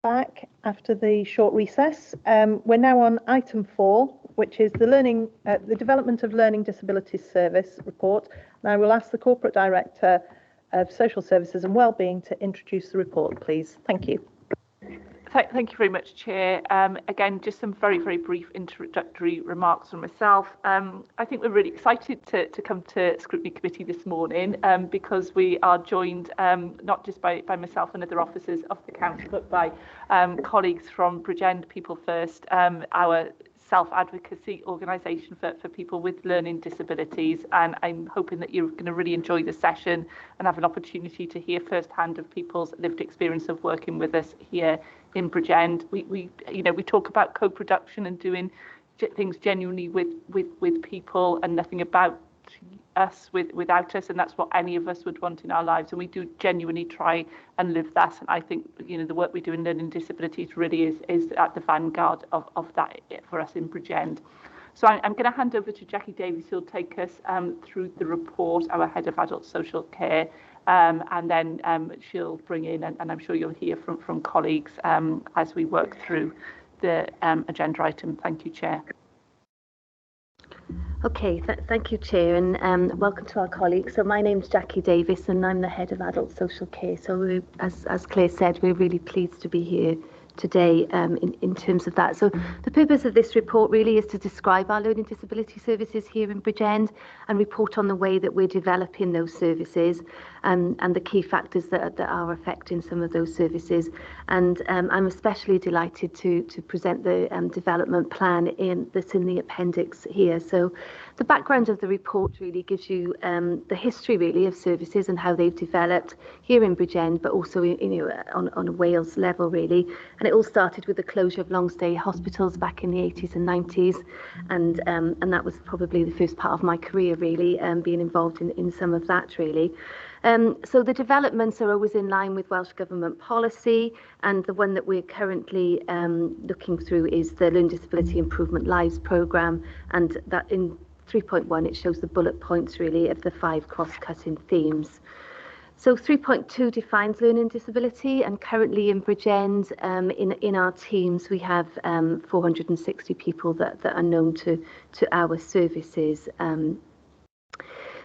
Back after the short recess. We're now on item 4, which is the development of learning disabilities service report. And I will ask the Corporate Director of Social Services and Wellbeing to introduce the report, please. Thank you. Thank you very much, Chair. Again, just some very, very brief introductory remarks from myself. I think we're really excited to come to Scrutiny Committee this morning because we are joined not just by myself and other officers of the Council, but by colleagues from Bridgend People First, our self-advocacy organisation for people with learning disabilities, and I'm hoping that you're going to really enjoy the session and have an opportunity to hear firsthand of people's lived experience of working with us here in Bridgend. We talk about co-production and doing things genuinely with people and nothing about us without us, and that's what any of us would want in our lives, and we do genuinely try and live that. And I think the work we do in learning disabilities really is at the vanguard of that for us in Bridgend. So I'm going to hand over to Jackie Davies, who'll take us through the report, our Head of Adult Social Care, and then she'll bring in, and I'm sure you'll hear from colleagues as we work through the agenda item. Thank you, Chair. Okay, thank you, Chair, and welcome to our colleagues. So my name's Jackie Davis and I'm the Head of Adult Social Care. So as Claire said, we're really pleased to be here today in terms of that. So the purpose of this report really is to describe our learning disability services here in Bridgend and report on the way that we're developing those services and the key factors that are affecting some of those services. And I'm especially delighted to present the development plan that's in the appendix here. So the background of the report really gives you the history really of services and how they've developed here in Bridgend, but also on a Wales level really. And it all started with the closure of long-stay hospitals back in the 80s and 90s, and that was probably the first part of my career really, being involved in some of that really. So the developments are always in line with Welsh Government policy, and the one that we're currently looking through is the Learning Disability Improvement Lives programme, and that in 3.1 it shows the bullet points really of the 5 cross-cutting themes. So 3.2 defines learning disability, and currently in Bridgend, in our teams, we have 460 people that are known to our services.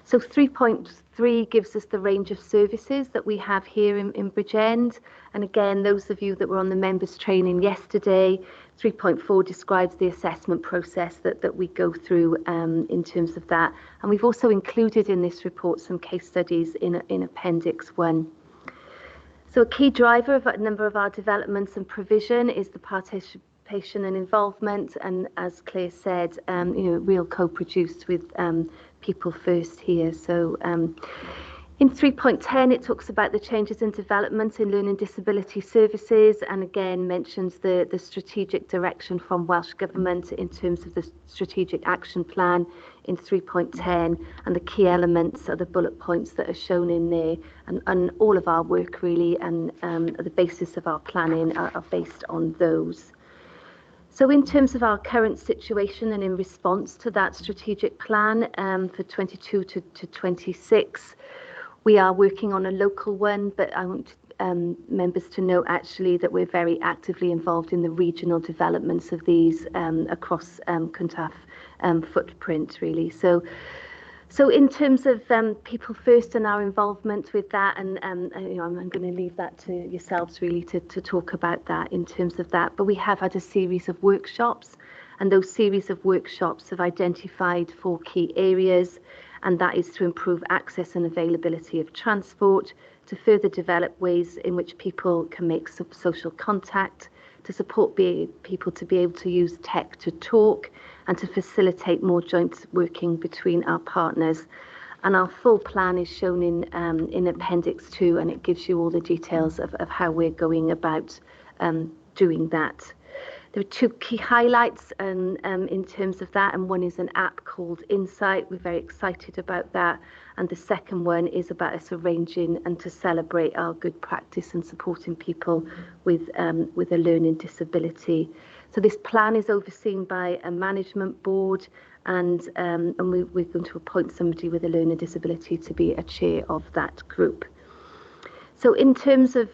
So 3.3 gives us the range of services that we have here in Bridgend. And again, those of you that were on the members training yesterday, 3.4 describes the assessment process that we go through in terms of that. And we've also included in this report some case studies in Appendix 1. So a key driver of a number of our developments and provision is the participation and involvement. And as Claire said, real co-produced with People First here. So in 3.10, it talks about the changes and developments in learning disability services, and again mentions the strategic direction from Welsh Government in terms of the strategic action plan in 3.10, and the key elements are the bullet points that are shown in there, and all of our work really and the basis of our planning are based on those. So in terms of our current situation and in response to that strategic plan for 22 to 26, we are working on a local one, but I want members to know actually that we're very actively involved in the regional developments of these across Cyntaf footprint really. So in terms of People First and our involvement with that, and I'm going to leave that to yourselves really to talk about that in terms of that. But we have had a series of workshops, and those series of workshops have identified 4 key areas, and that is to improve access and availability of transport, to further develop ways in which people can make social contact, to support people to be able to use tech to talk, and to facilitate more joint working between our partners. And our full plan is shown in Appendix 2, and it gives you all the details of how we're going about doing that. There are 2 key highlights in terms of that, and one is an app called Insight. We're very excited about that. And the second one is about us arranging and to celebrate our good practice and supporting people with a learning disability. So this plan is overseen by a management board, and we're going to appoint somebody with a learning disability to be a chair of that group. So in terms of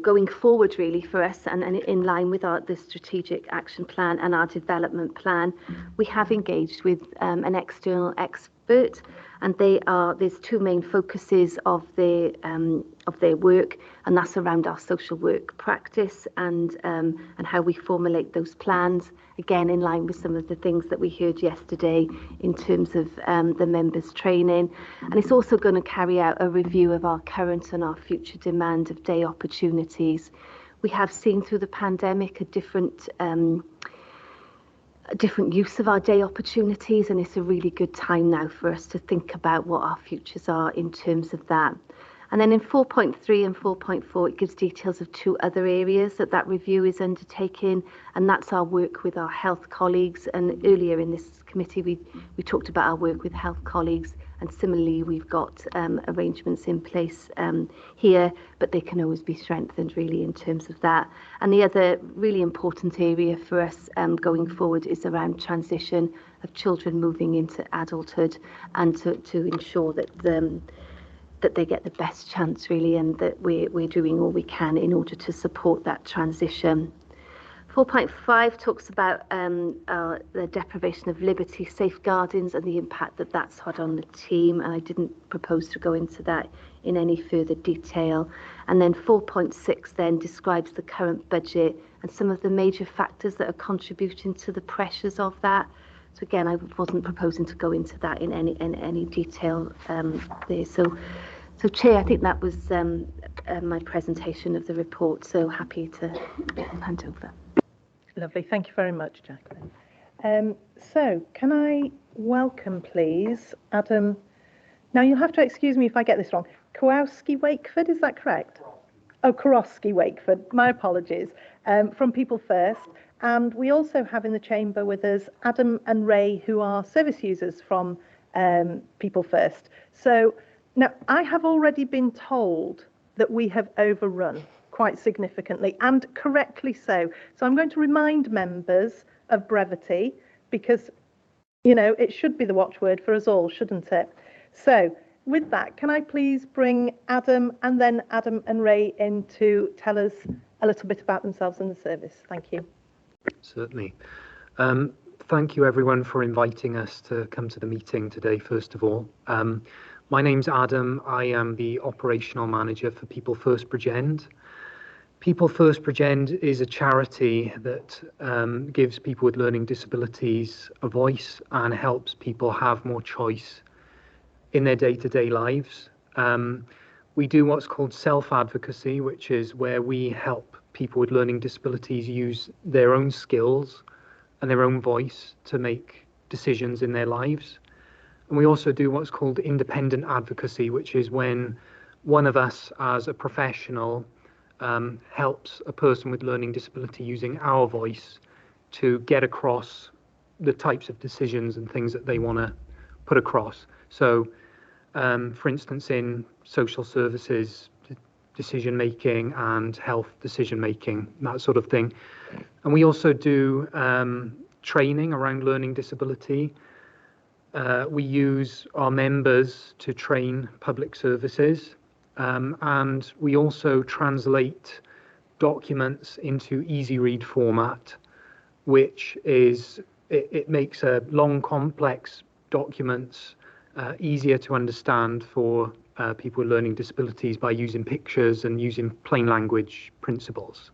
going forward really for us and in line with the strategic action plan and our development plan, we have engaged with an external expert, and there's two main focuses of their work, and that's around our social work practice and how we formulate those plans, again in line with some of the things that we heard yesterday in terms of the members training. And it's also going to carry out a review of our current and our future demand of day opportunities. We have seen through the pandemic a different use of our day opportunities, and it's a really good time now for us to think about what our futures are in terms of that. And then in 4.3 and 4.4, it gives details of two other areas that review is undertaking, and that's our work with our health colleagues. And earlier in this committee, we talked about our work with health colleagues, and similarly, we've got arrangements in place here, but they can always be strengthened really in terms of that. And the other really important area for us going forward is around transition of children moving into adulthood, and to ensure that that they get the best chance really, and that we're doing all we can in order to support that transition. 4.5 talks about the deprivation of liberty safeguardings and the impact that that's had on the team, and I didn't propose to go into that in any further detail. And then 4.6 then describes the current budget and some of the major factors that are contributing to the pressures of that. So again, I wasn't proposing to go into that in any detail there. So Chair, I think that was my presentation of the report. So happy to hand over. Lovely, thank you very much, Jacqueline. So can I welcome, please, Adam? Now you'll have to excuse me if I get this wrong. Kowalski-Wakeford, is that correct? Oh, Karosky-Wakeford, my apologies, from People First. And we also have in the chamber with us Adam and Ray, who are service users from People First. So now I have already been told that we have overrun quite significantly, and correctly so. So I'm going to remind members of brevity, because, you know, it should be the watchword for us all, shouldn't it? So with that, can I please bring Adam and then Adam and Ray in to tell us a little bit about themselves and the service. Thank you. Certainly. Thank you everyone for inviting us to come to the meeting today, first of all. My name's Adam. I am the operational manager for People First Bridgend. People First Bridgend is a charity that gives people with learning disabilities a voice and helps people have more choice in their day-to-day lives. We do what's called self-advocacy, which is where we help people with learning disabilities use their own skills and their own voice to make decisions in their lives. And we also do what's called independent advocacy, which is when one of us as a professional helps a person with learning disability using our voice to get across the types of decisions and things that they want to put across. So, for instance, in social services, decision making and health decision making, that sort of thing. And we also do training around learning disability. We use our members to train public services. And we also translate documents into easy read format, which is, it makes long, complex documents easier to understand for people with learning disabilities by using pictures and using plain language principles.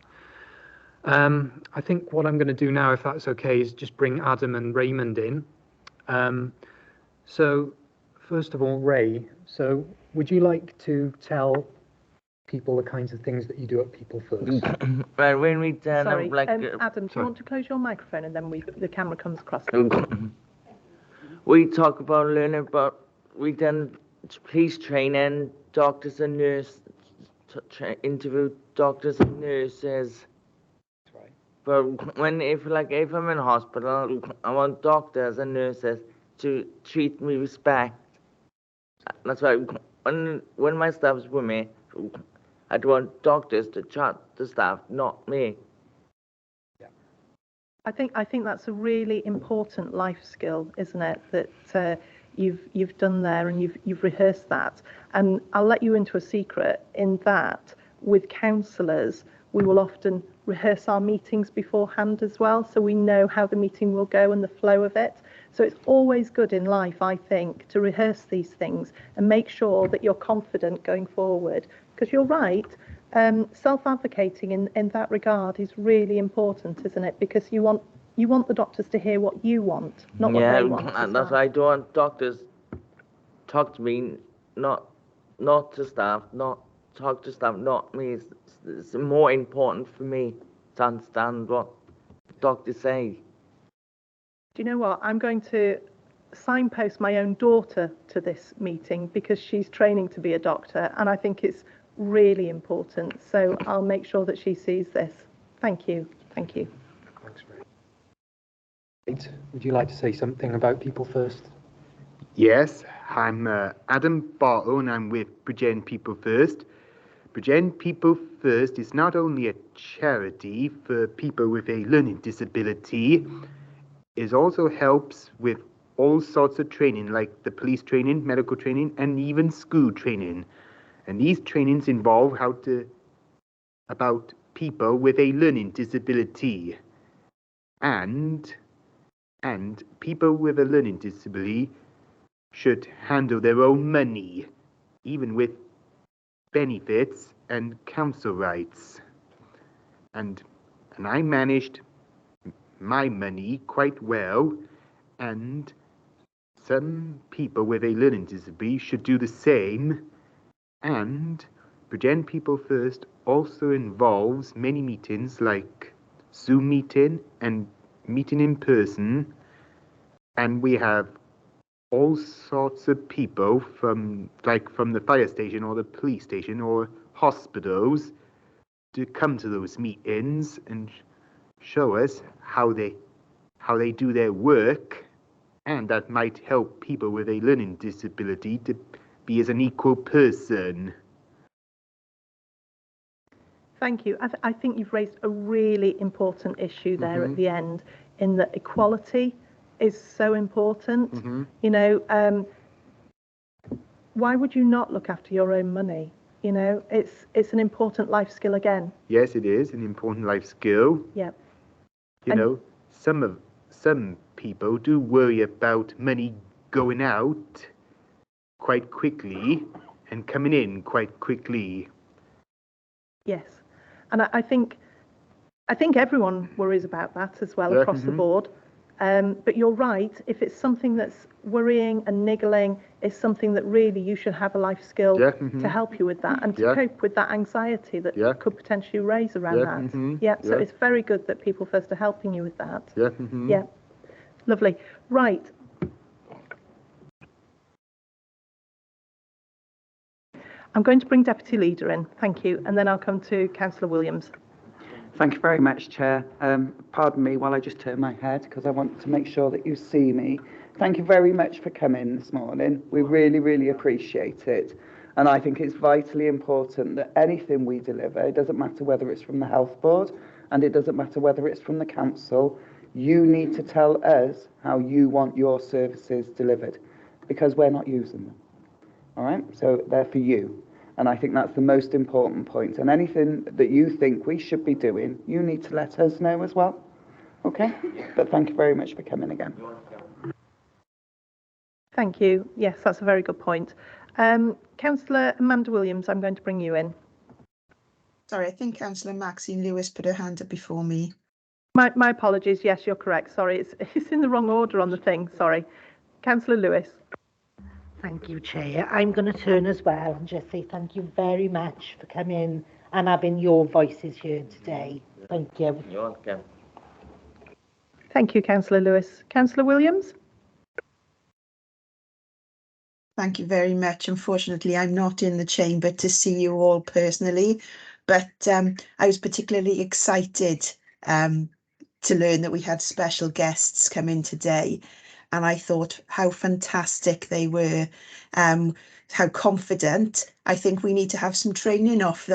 I think what I'm going to do now, if that's okay, is just bring Adam and Raymond in. So first of all, Ray, so would you like to tell people the kinds of things that you do at People First? Right, when we turn Sorry, up like... Adam, do you want to close your microphone and then the camera comes across? We talk about learning, but we done police training, doctors and nurses, interview doctors and nurses. That's right. But if I'm in hospital, I want doctors and nurses to treat me with respect. That's why when my staff's with me, I'd want doctors to chat the staff, not me. Yeah. I think that's a really important life skill, isn't it? That you've done there, and you've rehearsed that. And I'll let you into a secret in that with counsellors, we will often rehearse our meetings beforehand as well, so we know how the meeting will go and the flow of it. So it's always good in life, I think, to rehearse these things and make sure that you're confident going forward. Because you're right, self-advocating in that regard is really important, isn't it? Because you want the doctors to hear what you want, not what they want. Yeah, and that's why I don't want doctors talk to me, not to staff, not talk to staff, not me. It's more important for me to understand what doctors say. Do you know what? I'm going to signpost my own daughter to this meeting because she's training to be a doctor, and I think it's really important. So I'll make sure that she sees this. Thank you. Thank you. Thanks, Ray. Would you like to say something about People First? Yes, I'm Adam Bartle and I'm with Bridgend People First. Bridgend People First is not only a charity for people with a learning disability, it also helps with all sorts of training like the police training, medical training, and even school training. And these trainings involve about people with a learning disability. And people with a learning disability should handle their own money, even with benefits and council rights. And I managed my money quite well, and some people with a learning disability should do the same. And Bridgend People First also involves many meetings like Zoom meeting and meeting in person, and we have all sorts of people from the fire station or the police station or hospitals to come to those meetings and show us how they do their work, and that might help people with a learning disability to be as an equal person. Thank you. I think you've raised a really important issue there at the end, in that equality is so important. You know, why would you not look after your own money? You know, it's an important life skill again. Yes, it is an important life skill. Yeah. You know, some people do worry about money going out quite quickly and coming in quite quickly. Yes, and I think everyone worries about that as well, across the board. But you're right, if it's something that's worrying and niggling, it's something that really you should have a life skill to help you with that and to cope with that anxiety that could potentially raise around that. So it's very good that People First are helping you with that. Yeah, lovely. Right. I'm going to bring Deputy Leader in, thank you, and then I'll come to Councillor Williams. Thank you very much, Chair. Pardon me while I just turn my head because I want to make sure that you see me. Thank you very much for coming this morning. We really, really appreciate it. And I think it's vitally important that anything we deliver, it doesn't matter whether it's from the Health Board and it doesn't matter whether it's from the Council, you need to tell us how you want your services delivered because we're not using them. All right? So they're for you. And I think that's the most important point. And anything that you think we should be doing, you need to let us know as well. Okay? But thank you very much for coming again. Thank you. Yes, that's a very good point. Councillor Amanda Williams, I'm going to bring you in. Sorry, I think Councillor Maxine Lewis put her hand up before me. My apologies. Yes, you're correct. Sorry, it's in the wrong order on the thing. Sorry. Councillor Lewis. Thank you, Chair. I'm going to turn as well and just say thank you very much for coming and having your voices here today. Thank you. You're welcome. Thank you, Councillor Lewis. Councillor Williams? Thank you very much. Unfortunately, I'm not in the chamber to see you all personally, but I was particularly excited to learn that we had special guests come in today. And I thought how fantastic they were, how confident. I think we need to have some training off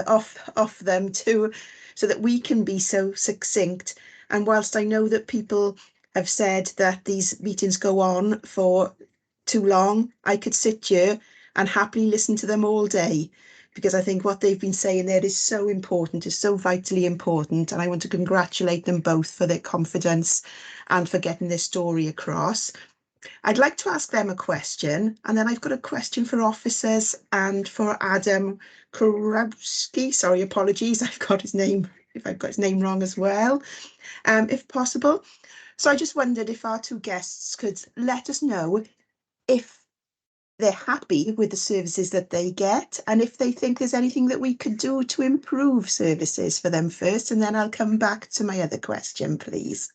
them too, so that we can be so succinct. And whilst I know that people have said that these meetings go on for too long, I could sit here and happily listen to them all day. because I think what they've been saying there is so important, is so vitally important, and I want to congratulate them both for their confidence and for getting their story across. I'd like to ask them a question, and then I've got a question for officers and for Adam Kurowski. Sorry, apologies, I've got his name, if I've got his name wrong as well, if possible. So I just wondered if our two guests could let us know if they're happy with the services that they get, and if they think there's anything that we could do to improve services for them first, and then I'll come back to my other question, please.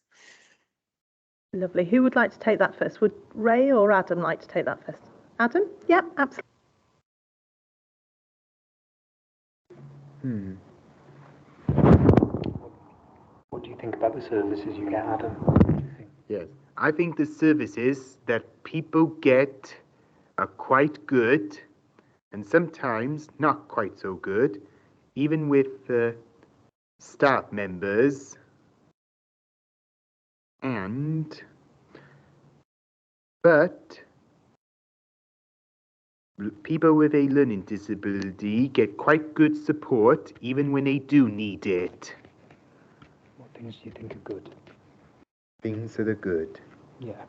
Lovely. Who would like to take that first? Would Ray or Adam like to take that first? Adam? Yeah, absolutely. What do you think about the services you get, Adam? What do you think? Yes, I think the services that people get are quite good, and sometimes not quite so good, even with staff members. But people with a learning disability get quite good support even when they do need it. What things do you think are good? Things that are good. Yeah.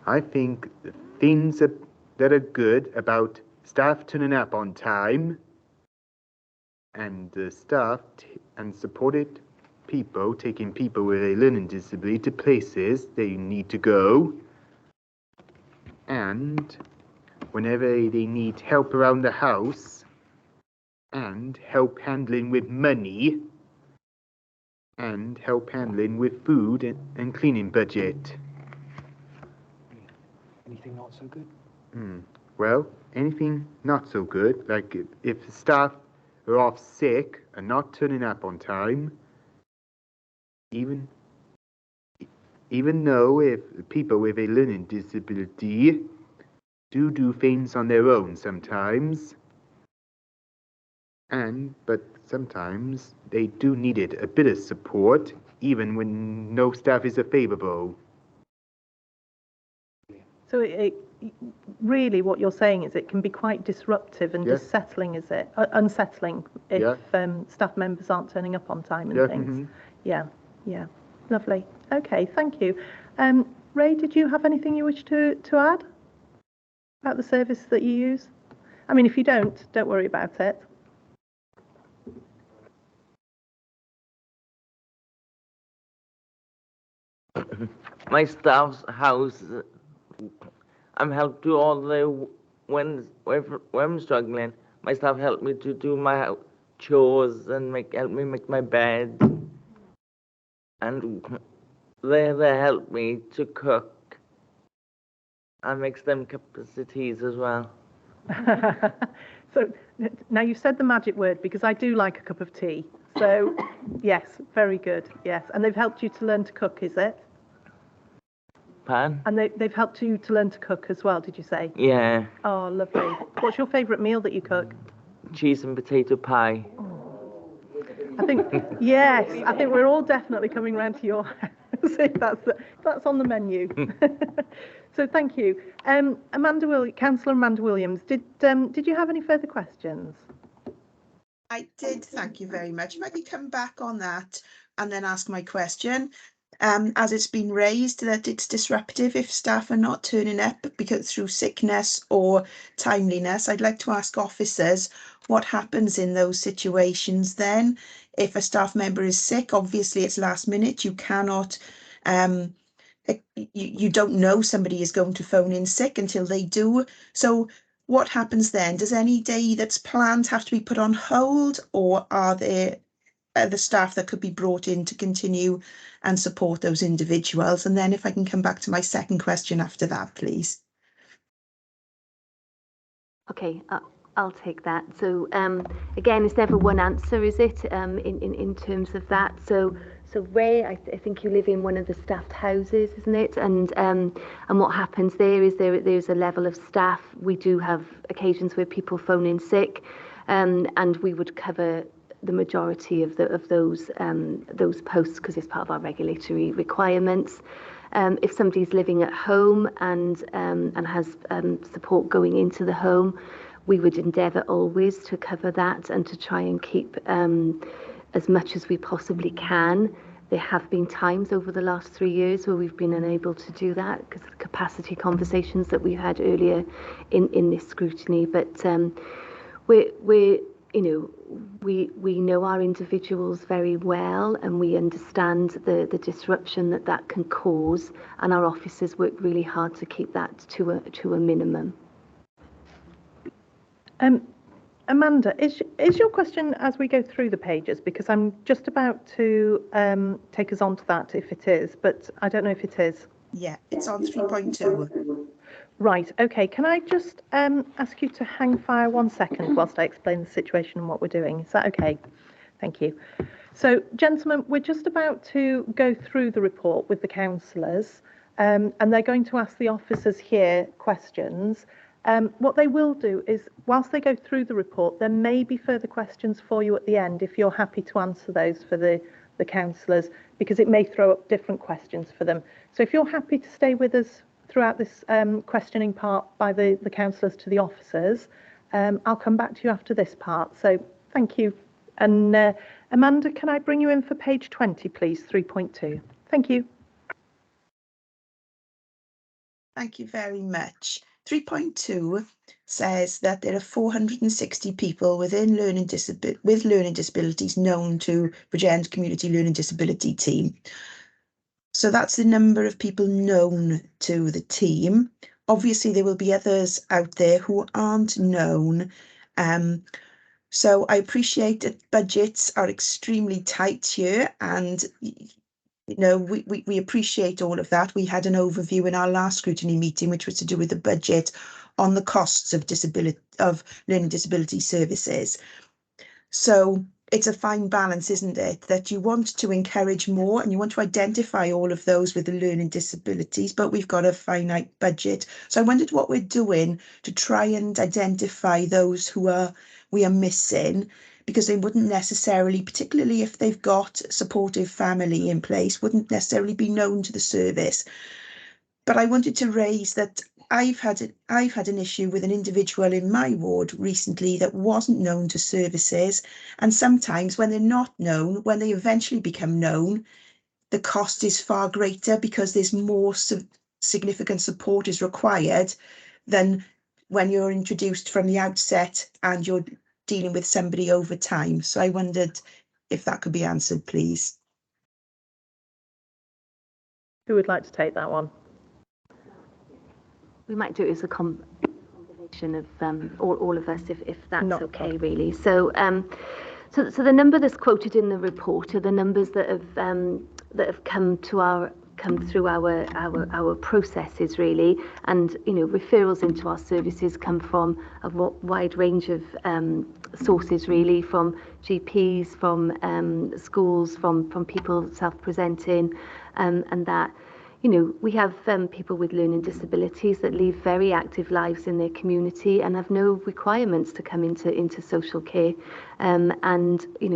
I think the things that are good about staff turning up on time, and the staff and supported people taking people with a learning disability to places they need to go, and whenever they need help around the house, and help handling with money, and help handling with food and cleaning budget. Anything not so good? Well, anything not so good, like if staff are off sick and not turning up on time, even though if people with a learning disability do things on their own sometimes, but sometimes they do need a bit of support, even when no staff is available. So really what you're saying is it can be quite disruptive and unsettling, is it? Unsettling if staff members aren't turning up on time and things. Yeah, lovely. Okay, thank you. Ray, did you have anything you wish to add about the service that you use? I mean, if you don't worry about it. My staff's house, I'm helped do all the, when I'm struggling, my staff help me to do my chores and help me make my bed. And they help me to cook and make them cups of teas as well. So now you've said the magic word, because I do like a cup of tea. So yes, very good. Yes, and they've helped you to learn to cook, is it? Pardon? And they've helped you to learn to cook as well, did you say? Yeah. Oh, lovely. What's your favourite meal that you cook? Cheese and potato pie. I think, yes, I think we're all definitely coming round to your house if that's on the menu. So thank you. Councillor Amanda Williams, did you have any further questions? I did, thank you very much. If I could come back on that and then ask my question. As it's been raised that it's disruptive if staff are not turning up because through sickness or timeliness, I'd like to ask officers what happens in those situations then. If a staff member is sick, obviously it's last minute, you cannot, you don't know somebody is going to phone in sick until they do. So what happens then? Does any day that's planned have to be put on hold, or are there the staff that could be brought in to continue and support those individuals? And then if I can come back to my second question after that, please. Okay, I'll take that. So again, it's never one answer, is it? In terms of that. So Ray, I think you live in one of the staffed houses, isn't it? And what happens there is there's a level of staff. We do have occasions where people phone in sick, and we would cover the majority of those posts because it's part of our regulatory requirements. If somebody's living at home and has support going into the home, we would endeavour always to cover that and to try and keep as much as we possibly can. There have been times over the last 3 years where we've been unable to do that because of the capacity conversations that we had earlier in this scrutiny. But we're we know our individuals very well, and we understand the disruption that can cause, and our officers work really hard to keep that to a minimum. Amanda, is your question as we go through the pages? Because I'm just about to take us on to that if it is, but I don't know if it is. Yeah, it's on 3.2. Right, okay. Can I just ask you to hang fire 1 second whilst I explain the situation and what we're doing? Is that okay? Thank you. So, gentlemen, we're just about to go through the report with the councillors, and they're going to ask the officers here questions. What they will do is, whilst they go through the report, there may be further questions for you at the end if you're happy to answer those for the councillors, because it may throw up different questions for them. So if you're happy to stay with us throughout this questioning part by the councillors to the officers, I'll come back to you after this part. So thank you. And Amanda, can I bring you in for page 20, please, 3.2? Thank you. Thank you very much. 3.2 says that there are 460 people within with learning disabilities known to Bridgend Community Learning Disability Team. So that's the number of people known to the team. Obviously, there will be others out there who aren't known. So I appreciate that budgets are extremely tight here, and we appreciate all of that. We had an overview in our last scrutiny meeting, which was to do with the budget on the costs of learning disability services. So it's a fine balance, isn't it? That you want to encourage more and you want to identify all of those with the learning disabilities, but we've got a finite budget. So I wondered what we're doing to try and identify those who we are missing, because they wouldn't necessarily, particularly if they've got a supportive family in place, wouldn't necessarily be known to the service. But I wanted to raise that I've had an issue with an individual in my ward recently that wasn't known to services, and sometimes when they're not known, when they eventually become known, the cost is far greater because there's more significant support is required than when you're introduced from the outset and you're dealing with somebody over time. So I wondered if that could be answered, please. Who would like to take that one? We might do it as a combination of all of us, if that's Not okay, really. So, so the number that's quoted in the report are the numbers that have come through our processes, really, and referrals into our services come from a wide range of sources, really, from GPs, from schools, from people self-presenting, and that. We have people with learning disabilities that lead very active lives in their community and have no requirements to come into social care. And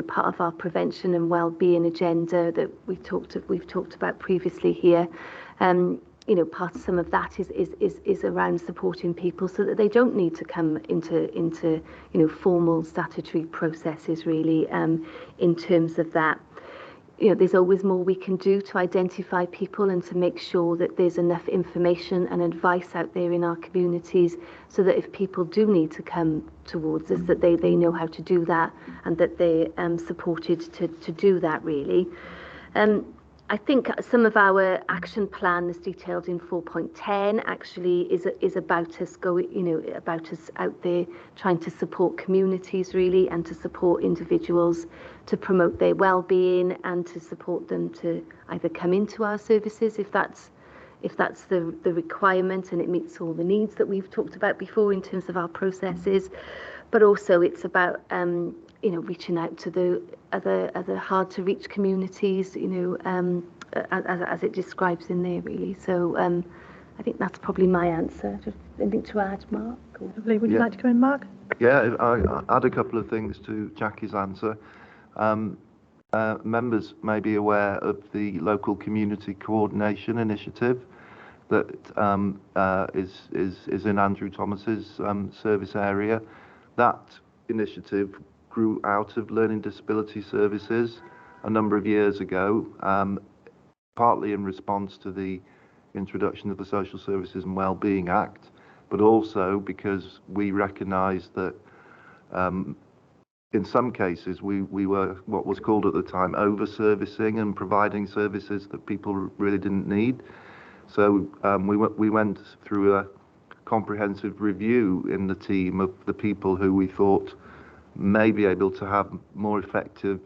part of our prevention and well-being agenda that we've talked about previously here, part of some of that is around supporting people so that they don't need to come into formal statutory processes, really, in terms of that. There's always more we can do to identify people and to make sure that there's enough information and advice out there in our communities so that if people do need to come towards us, that they know how to do that and that they're supported to do that, really. I think some of our action plan that's detailed in 4.10 actually is about us about us out there trying to support communities, really, and to support individuals to promote their well-being and to support them to either come into our services if that's the requirement and it meets all the needs that we've talked about before in terms of our processes. But also it's about reaching out to the other hard to reach communities, as it describes in there, really. So I think that's probably my answer. Just anything to add, Mark? Lovely. Would you like to come in, Mark? Yeah, I add a couple of things to Jackie's answer. Members may be aware of the local community coordination initiative, that is in Andrew Thomas's service area. That initiative grew out of Learning Disability Services a number of years ago, partly in response to the introduction of the Social Services and Wellbeing Act, but also because we recognised that in some cases we were what was called at the time over-servicing and providing services that people really didn't need. So we went through a comprehensive review in the team of the people who we thought may be able to have more effective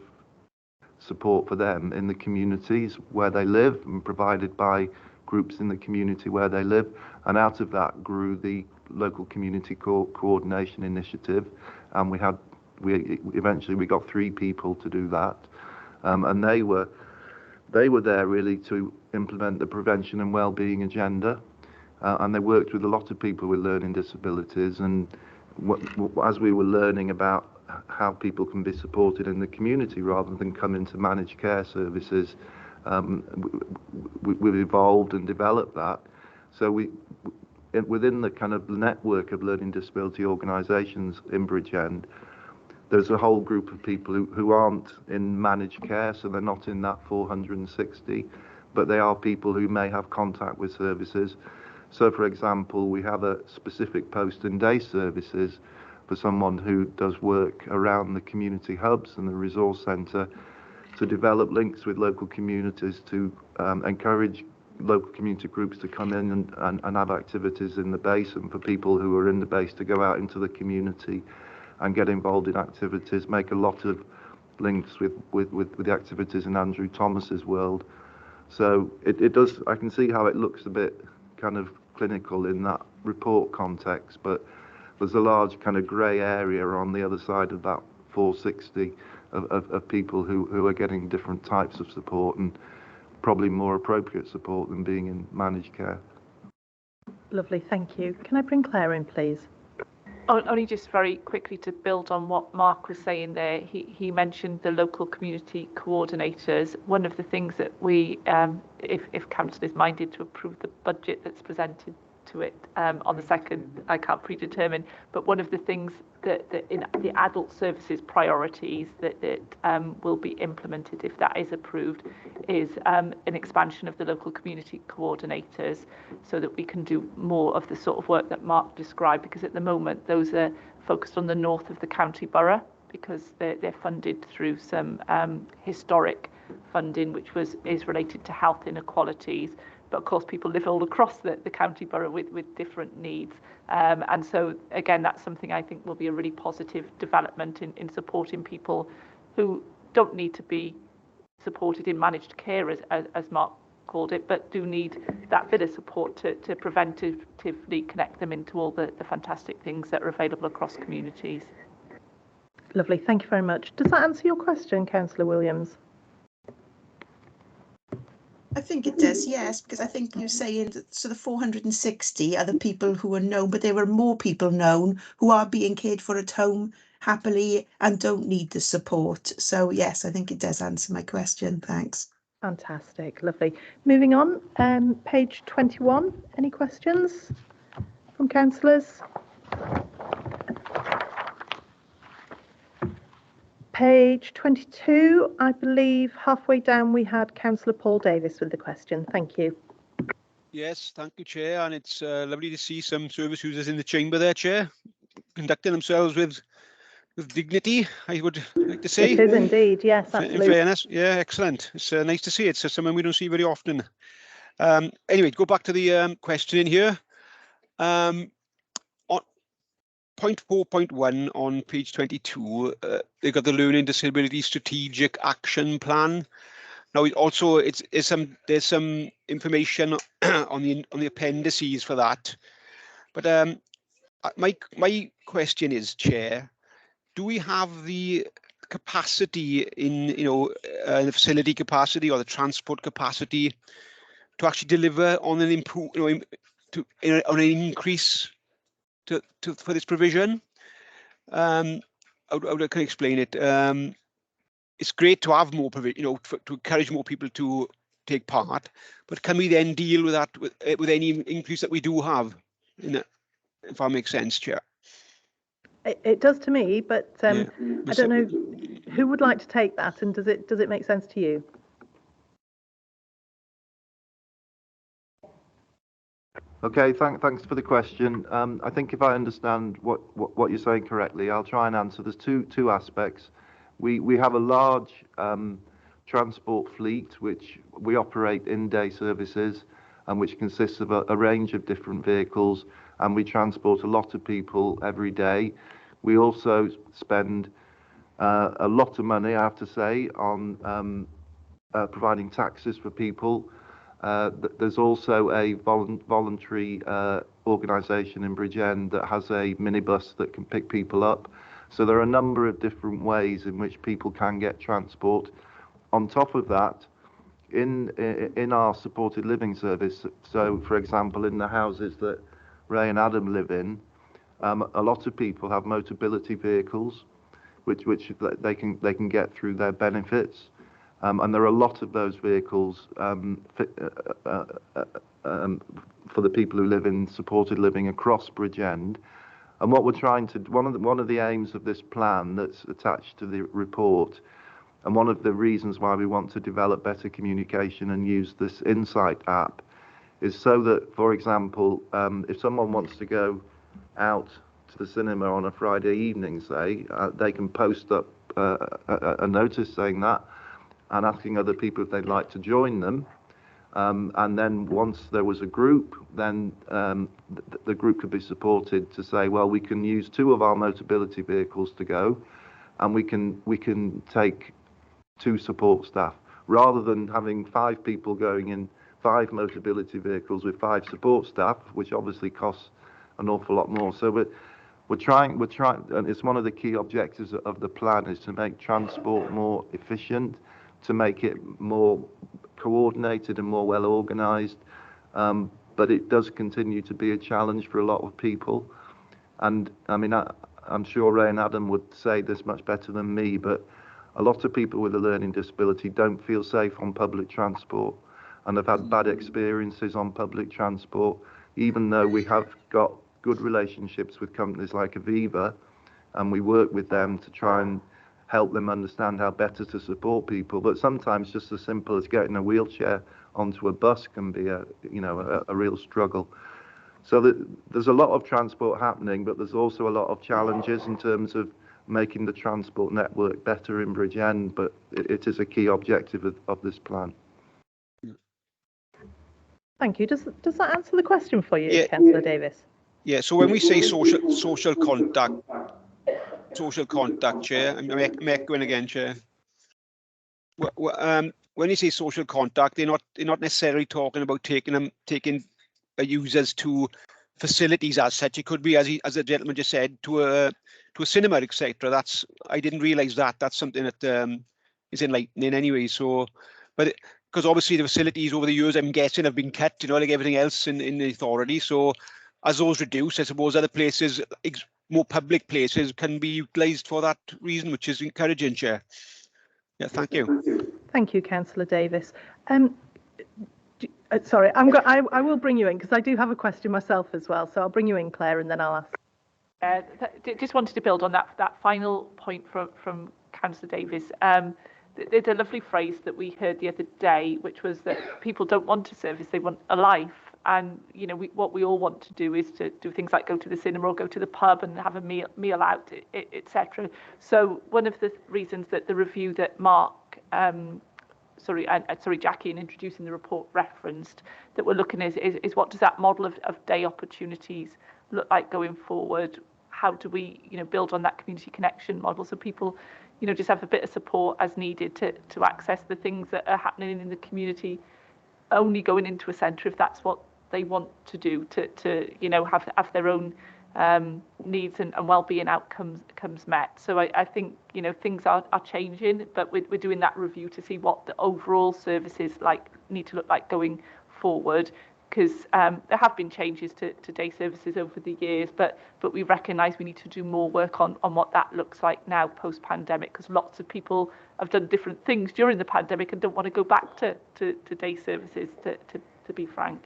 support for them in the communities where they live and provided by groups in the community where they live. And out of that grew the local community coordination initiative, and we eventually got 3 people to do that, and they were there really to implement the prevention and well-being agenda, and they worked with a lot of people with learning disabilities. And as we were learning about how people can be supported in the community rather than come into managed care services, we've evolved and developed that. So within the kind of network of learning disability organisations in Bridgend, there's a whole group of people who aren't in managed care, so they're not in that 460, but they are people who may have contact with services. So, for example, we have a specific post and day services for someone who does work around the community hubs and the resource centre to develop links with local communities, to encourage local community groups to come in and have activities in the base, and for people who are in the base to go out into the community and get involved in activities, make a lot of links with the activities in Andrew Thomas's world. So it does, I can see how it looks a bit kind of clinical in that report context, but there's a large kind of grey area on the other side of that 460 of people who are getting different types of support, and probably more appropriate support than being in managed care. Lovely, thank you. Can I bring Claire in, please? Only just very quickly to build on what Mark was saying there, he mentioned the local community coordinators. One of the things that we, if council is minded to approve the budget that's presented to it on the 2nd, I can't predetermine, but one of the things that in the adult services priorities that will be implemented if that is approved is an expansion of the local community coordinators, so that we can do more of the sort of work that Mark described, because at the moment those are focused on the north of the county borough, because they're funded through some historic funding which is related to health inequalities. But of course, people live all across the county borough with different needs. And so, again, that's something I think will be a really positive development in supporting people who don't need to be supported in managed care, as Mark called it, but do need that bit of support to preventively connect them into all the fantastic things that are available across communities. Lovely, thank you very much. Does that answer your question, Councillor Williams? I think it does, yes, because I think you're saying that, so the 460 are the people who are known, but there were more people known who are being cared for at home happily and don't need the support. So yes, I think it does answer my question. Thanks. Fantastic, lovely. Moving on, page 21. Any questions from councillors? Page 22, I believe halfway down we had Councillor Paul Davis with the question. Thank you. Yes, thank you, Chair. And it's lovely to see some service users in the chamber there, Chair, conducting themselves with dignity, I would like to say. It is indeed, yes, absolutely. In fairness, yeah, excellent. It's nice to see it. It's something we don't see very often. Anyway, to go back to the question in here. On point 4.1 on page 22, they've got the Learning Disability Strategic Action Plan. Now, there's some information on the appendices for that. But my question is, Chair, do we have the capacity in the facility capacity or the transport capacity to actually deliver on an on an increase for this provision? How can I explain it? It's great to have more provision, to encourage more people to take part. But can we then deal with that with any increase that we do have? If that makes sense, Chair. It does to me, but Yeah. I don't know who would like to take that, and does it make sense to you? Okay, thanks for the question. I think if I understand what you're saying correctly, I'll try and answer. There's two aspects. We have a large transport fleet which we operate in-day services, and which consists of a range of different vehicles, and we transport a lot of people every day. We also spend a lot of money, I have to say, on providing taxis for people. There's also a voluntary organisation in Bridgend that has a minibus that can pick people up. So there are a number of different ways in which people can get transport. On top of that, in our supported living service, so for example, in the houses that Ray and Adam live in, a lot of people have motability vehicles, which they can get through their benefits. And there are a lot of those vehicles for the people who live in supported living across Bridgend. And what we're trying to, one of the aims of this plan that's attached to the report, and one of the reasons why we want to develop better communication and use this Insight app, is so that, for example, if someone wants to go out to the cinema on a Friday evening, say, they can post up a notice saying that, and asking other people if they'd like to join them. And then once there was a group, then the group could be supported to say, well, we can use 2 of our motability vehicles to go, and we can take 2 support staff, rather than having 5 people going in 5 motability vehicles with 5 support staff, which obviously costs an awful lot more. So we're trying, and it's one of the key objectives of the plan, is to make transport more efficient, to make it more coordinated and more well organised, but it does continue to be a challenge for a lot of people. And I mean, I'm sure Ray and Adam would say this much better than me, but a lot of people with a learning disability don't feel safe on public transport, and have had bad experiences on public transport, even though we have got good relationships with companies like Aviva, and we work with them to try and help them understand how better to support people. But sometimes just as simple as getting a wheelchair onto a bus can be a real struggle. So there's a lot of transport happening, but there's also a lot of challenges in terms of making the transport network better in Bridgend, but it is a key objective of this plan. Thank you. Does that answer the question for you, Yeah. Councillor Davis? Yeah, so when we say social contact, Chair, I'm echoing again, Chair. When you say social contact, they're not necessarily talking about taking users to facilities as such. It could be, as the gentleman just said, to a cinema, etc. I didn't realise that. That's something that is enlightening anyway. So, but because obviously the facilities over the years, I'm guessing, have been cut, like everything else in the authority. So as those reduce, I suppose other places, more public places, can be utilised for that reason, which is encouraging, Chair. Yeah, thank you. Thank you, Councillor Davis. Sorry, I will bring you in, because I do have a question myself as well. So I'll bring you in, Claire, and then I'll ask. Just wanted to build on that final point from Councillor Davis. There's a lovely phrase that we heard the other day, which was that people don't want a service, they want a life. And what we all want to do is to do things like go to the cinema or go to the pub and have a meal out, etc. So one of the reasons that the review that Jackie, in introducing the report, referenced, that we're looking at is what does that model of day opportunities look like going forward? How do we build on that community connection model, so people just have a bit of support as needed to access the things that are happening in the community, only going into a centre if that's what they want to do, to have their own needs and well-being outcomes met. So I think things are changing, but we're doing that review to see what the overall services need to look like going forward. because there have been changes to day services over the years, but we recognise we need to do more work on what that looks like now post-pandemic, because lots of people have done different things during the pandemic and don't want to go back to day services, to be frank.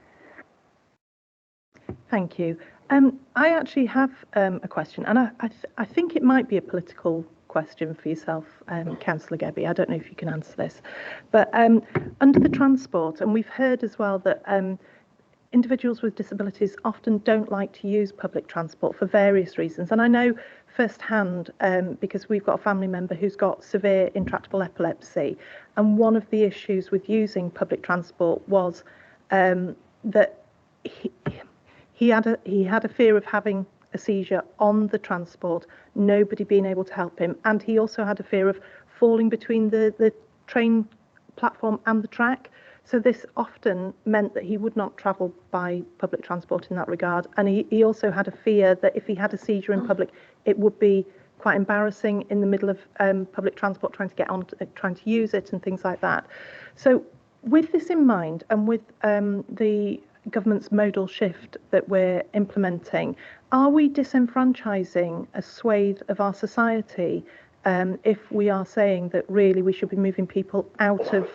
Thank you. I actually have a question, and I think it might be a political question for yourself, Councillor Gebby. I don't know if you can answer this, but under the transport, and we've heard as well that individuals with disabilities often don't like to use public transport for various reasons, and I know firsthand because we've got a family member who's got severe intractable epilepsy, and one of the issues with using public transport was that he had a fear of having a seizure on the transport, nobody being able to help him, and he also had a fear of falling between the train platform and the track. So this often meant that he would not travel by public transport in that regard, and he also had a fear that if he had a seizure in public, it would be quite embarrassing in the middle of public transport, trying to get on, trying to use it and things like that. So with this in mind, and with the government's modal shift that we're implementing, are we disenfranchising a swathe of our society if we are saying that really we should be moving people out of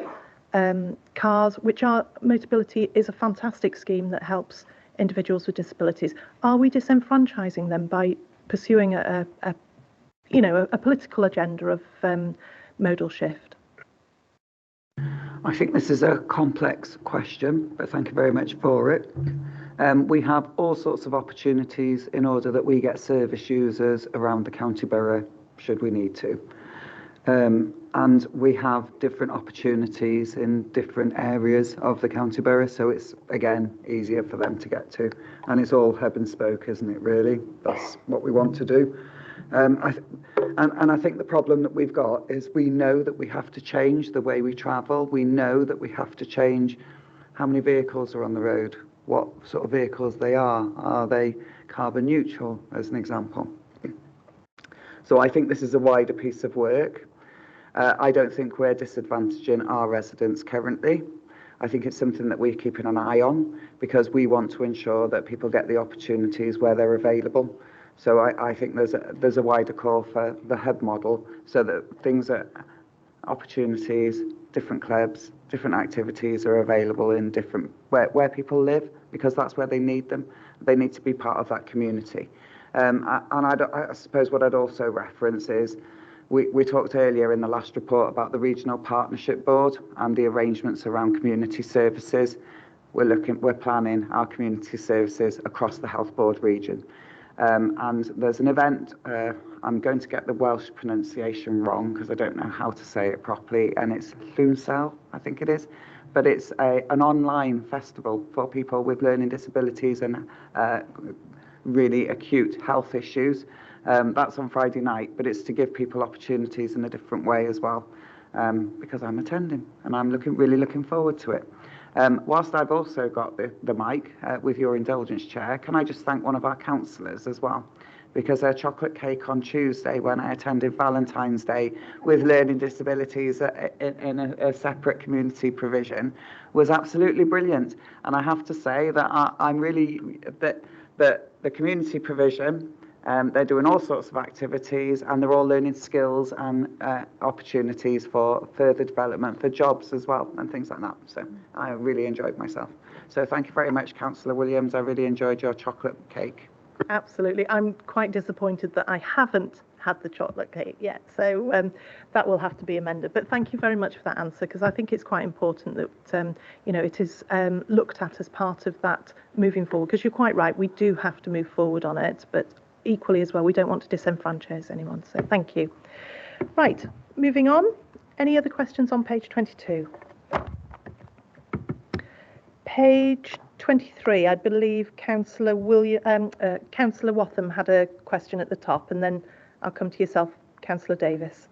cars, which are Motability is a fantastic scheme that helps individuals with disabilities? Are we disenfranchising them by pursuing a political agenda of modal shift? I think this is a complex question, but thank you very much for it. We have all sorts of opportunities in order that we get service users around the county borough, should we need to. And we have different opportunities in different areas of the county borough, so it's, again, easier for them to get to. And it's all hub and spoke, isn't it, really? That's what we want to do. And I think the problem that we've got is we know that we have to change the way we travel. We know that we have to change how many vehicles are on the road, what sort of vehicles they are. Are they carbon neutral, as an example? So I think this is a wider piece of work. I don't think we're disadvantaging our residents currently. I think it's something that we're keeping an eye on because we want to ensure that people get the opportunities where they're available. So I think there's a wider call for the hub model so that things are opportunities, different clubs, different activities are available in different where people live, because that's where they need them. They need to be part of that community. And I suppose what I'd also reference is we talked earlier in the last report about the Regional Partnership Board and the arrangements around community services. We're planning our community services across the Health Board region. And there's an event, I'm going to get the Welsh pronunciation wrong because I don't know how to say it properly, and it's Llwnsel, I think it is, but it's an online festival for people with learning disabilities and really acute health issues. That's on Friday night, but it's to give people opportunities in a different way as well, because I'm attending and I'm really looking forward to it. Whilst I've also got the mic, with your indulgence, Chair, can I just thank one of our councillors as well? Because her chocolate cake on Tuesday, when I attended Valentine's Day with learning disabilities in a separate community provision, was absolutely brilliant. And I have to say that I'm really, that the community provision, they're doing all sorts of activities and they're all learning skills and opportunities for further development, for jobs as well and things like that. So I really enjoyed myself. So thank you very much, Councillor Williams. I really enjoyed your chocolate cake. Absolutely. I'm quite disappointed that I haven't had the chocolate cake yet. So that will have to be amended. But thank you very much for that answer, because I think it's quite important that, it is looked at as part of that moving forward, because you're quite right. We do have to move forward on it, but equally as well, we don't want to disenfranchise anyone. So thank you. Right, moving on. Any other questions on page 22? Page 23, I believe Councillor Watham had a question at the top, and then I'll come to yourself, Councillor Davis.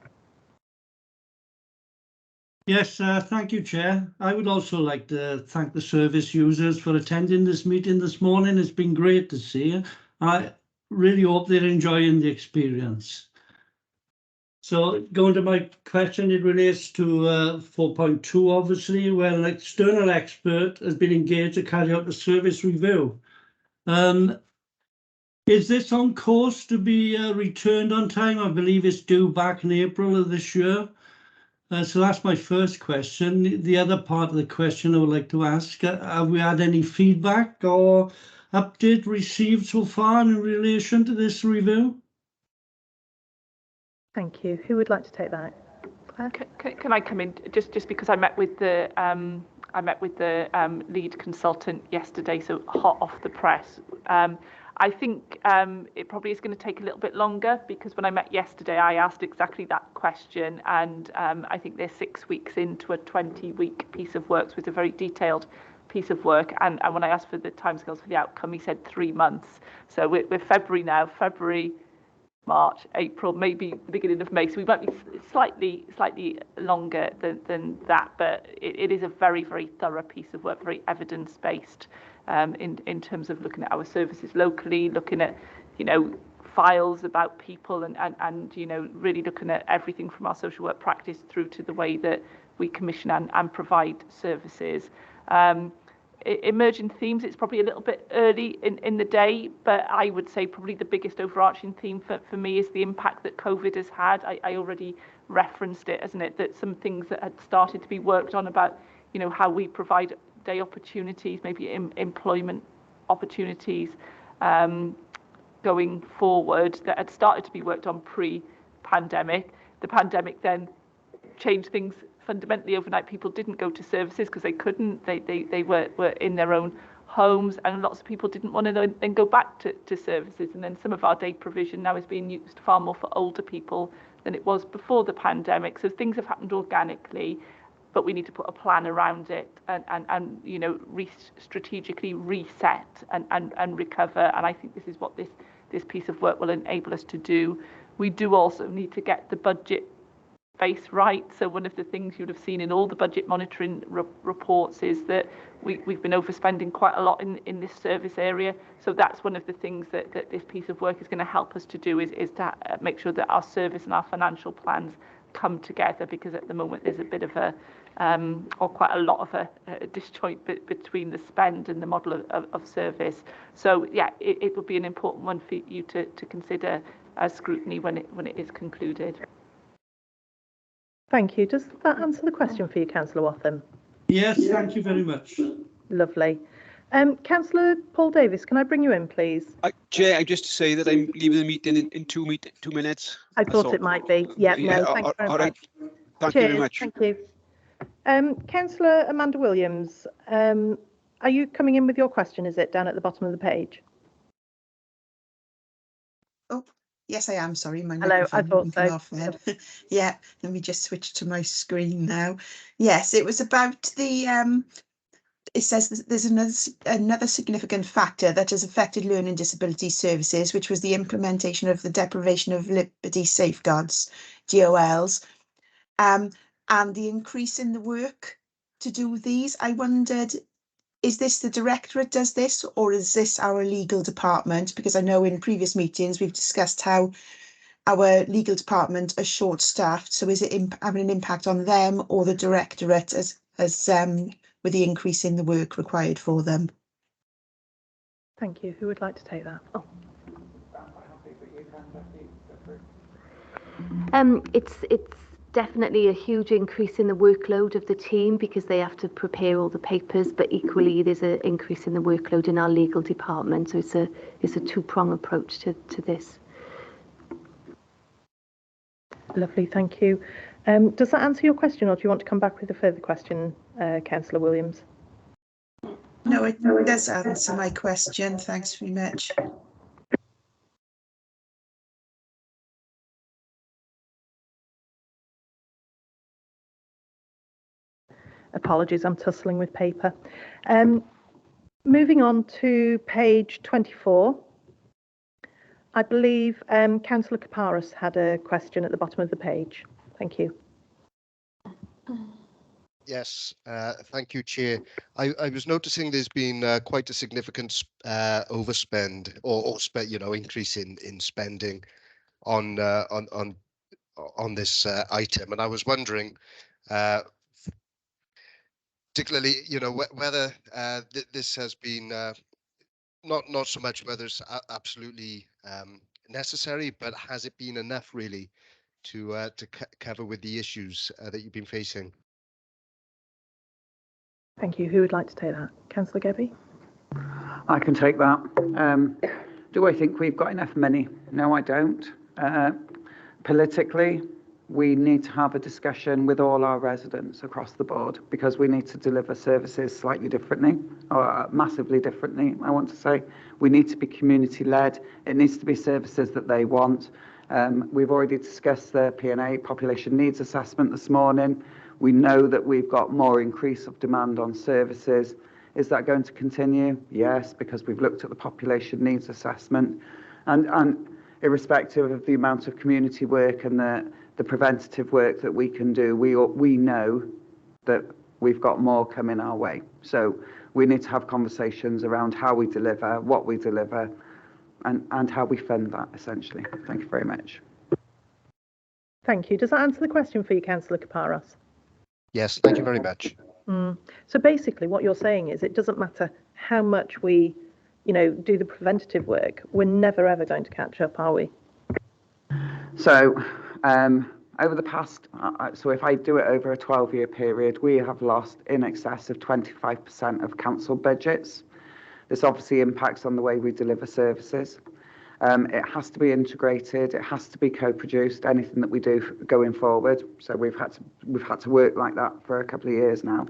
Yes, thank you, Chair. I would also like to thank the service users for attending this meeting this morning. It's been great to see you. I really hope they're enjoying the experience. So going to my question, it relates to 4.2, obviously, where an external expert has been engaged to carry out a service review. Is this on course to be returned on time? I believe it's due back in April of this year. So that's my first question. The other part of the question I would like to ask, have we had any feedback or update received so far in relation to this review? Thank you. Who would like to take that? Can I come in just because I met with the lead consultant yesterday, so hot off the press. I think it probably is going to take a little bit longer, because when I met yesterday, I asked exactly that question, and I think they're 6 weeks into a 20-week piece of work, so it's a very detailed piece of work. And when I asked for the timescales for the outcome, he said 3 months. So we're February now, February, March, April, maybe the beginning of May. So we might be slightly longer than that, but it is a very, very thorough piece of work, very evidence-based. In terms of looking at our services locally, looking at, files about people and really looking at everything from our social work practice through to the way that we commission and provide services. Emerging themes, it's probably a little bit early in the day, but I would say probably the biggest overarching theme for me is the impact that COVID has had. I already referenced it, hasn't it, that some things that had started to be worked on about, how we provide day opportunities, maybe employment opportunities going forward, that had started to be worked on pre-pandemic. The pandemic then changed things fundamentally overnight. People didn't go to services because they couldn't. They were in their own homes, and lots of people didn't want to then go back to services. And then some of our day provision now is being used far more for older people than it was before the pandemic. So things have happened organically, but we need to put a plan around it and strategically reset and recover. And I think this is what this piece of work will enable us to do. We do also need to get the budget base right. So one of the things you'd have seen in all the budget monitoring reports is that we've been overspending quite a lot in this service area. So that's one of the things that this piece of work is going to help us to do, is to make sure that our service and our financial plans come together, because at the moment there's a bit of or quite a lot of a disjoint between the spend and the model of service. So yeah, it will be an important one for you to consider as scrutiny when it is concluded. Thank you. Does that answer the question for you, Councillor Wathen? Yes, thank you very much. Lovely. Councillor Paul Davis, can I bring you in, please? Chair, just to say that I'm leaving the meeting in 2 minutes. I thought it might be. Yeah, no, thank you very much. Thank you very much. Thank you. Councillor Amanda Williams, are you coming in with your question? Is it down at the bottom of the page? Oh, yes, I am. Sorry, my Hello, I thought so. off then. Yeah, let me just switch to my screen now. Yes, it was about the. It says there's another significant factor that has affected learning disability services, which was the implementation of the deprivation of liberty safeguards, DOLs, and the increase in the work to do these. I wondered, is this the directorate does this, or is this our legal department? Because I know in previous meetings we've discussed how our legal department are short-staffed. So is it having an impact on them or the directorate as with the increase in the work required for them? Thank you. Who would like to take that? Oh. It's definitely a huge increase in the workload of the team, because they have to prepare all the papers, but equally there's an increase in the workload in our legal department. So it's a two-prong approach to this. Lovely, thank you. Does that answer your question, or do you want to come back with a further question, Councillor Williams? No, it does answer my question. Thanks very much. Apologies, I'm tussling with paper. Moving on to page 24. I believe Councillor Kaparis had a question at the bottom of the page. Thank you. Yes, thank you, Chair. I was noticing there's been quite a significant overspend or increase in spending on on this item, and I was wondering, particularly, whether this has been not so much whether it's absolutely necessary, but has it been enough really to cover with the issues that you've been facing? Thank you. Who would like to take that? Councillor Gebbie? I can take that. Do I think we've got enough money? No, I don't. Politically, we need to have a discussion with all our residents across the board, because we need to deliver services slightly differently, or massively differently, I want to say. We need to be community-led. It needs to be services that they want. We've already discussed the P&A, Population Needs Assessment, this morning. We know that we've got more increase of demand on services. Is that going to continue? Yes, because we've looked at the Population Needs Assessment. And irrespective of the amount of community work and the preventative work that we can do, we know that we've got more coming our way. So we need to have conversations around how we deliver, what we deliver, and how we fund that, essentially. Thank you very much. Thank you. Does that answer the question for you, Councillor Kaparos? Yes, thank you very much. So basically what you're saying is it doesn't matter how much we, do the preventative work, we're never ever going to catch up, are we? So over the past, so if I do it over a 12-year period, we have lost in excess of 25% of council budgets. This obviously impacts on the way we deliver services. It has to be integrated. It has to be co-produced. Anything that we do going forward. So we've had to work like that for a couple of years now.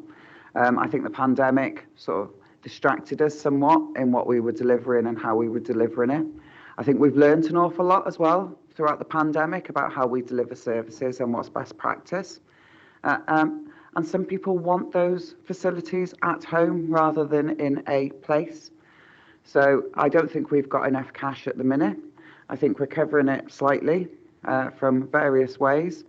I think the pandemic sort of distracted us somewhat in what we were delivering and how we were delivering it. I think we've learned an awful lot as well throughout the pandemic about how we deliver services and what's best practice. And some people want those facilities at home rather than in a place. So I don't think we've got enough cash at the minute. I think we're covering it slightly from various ways.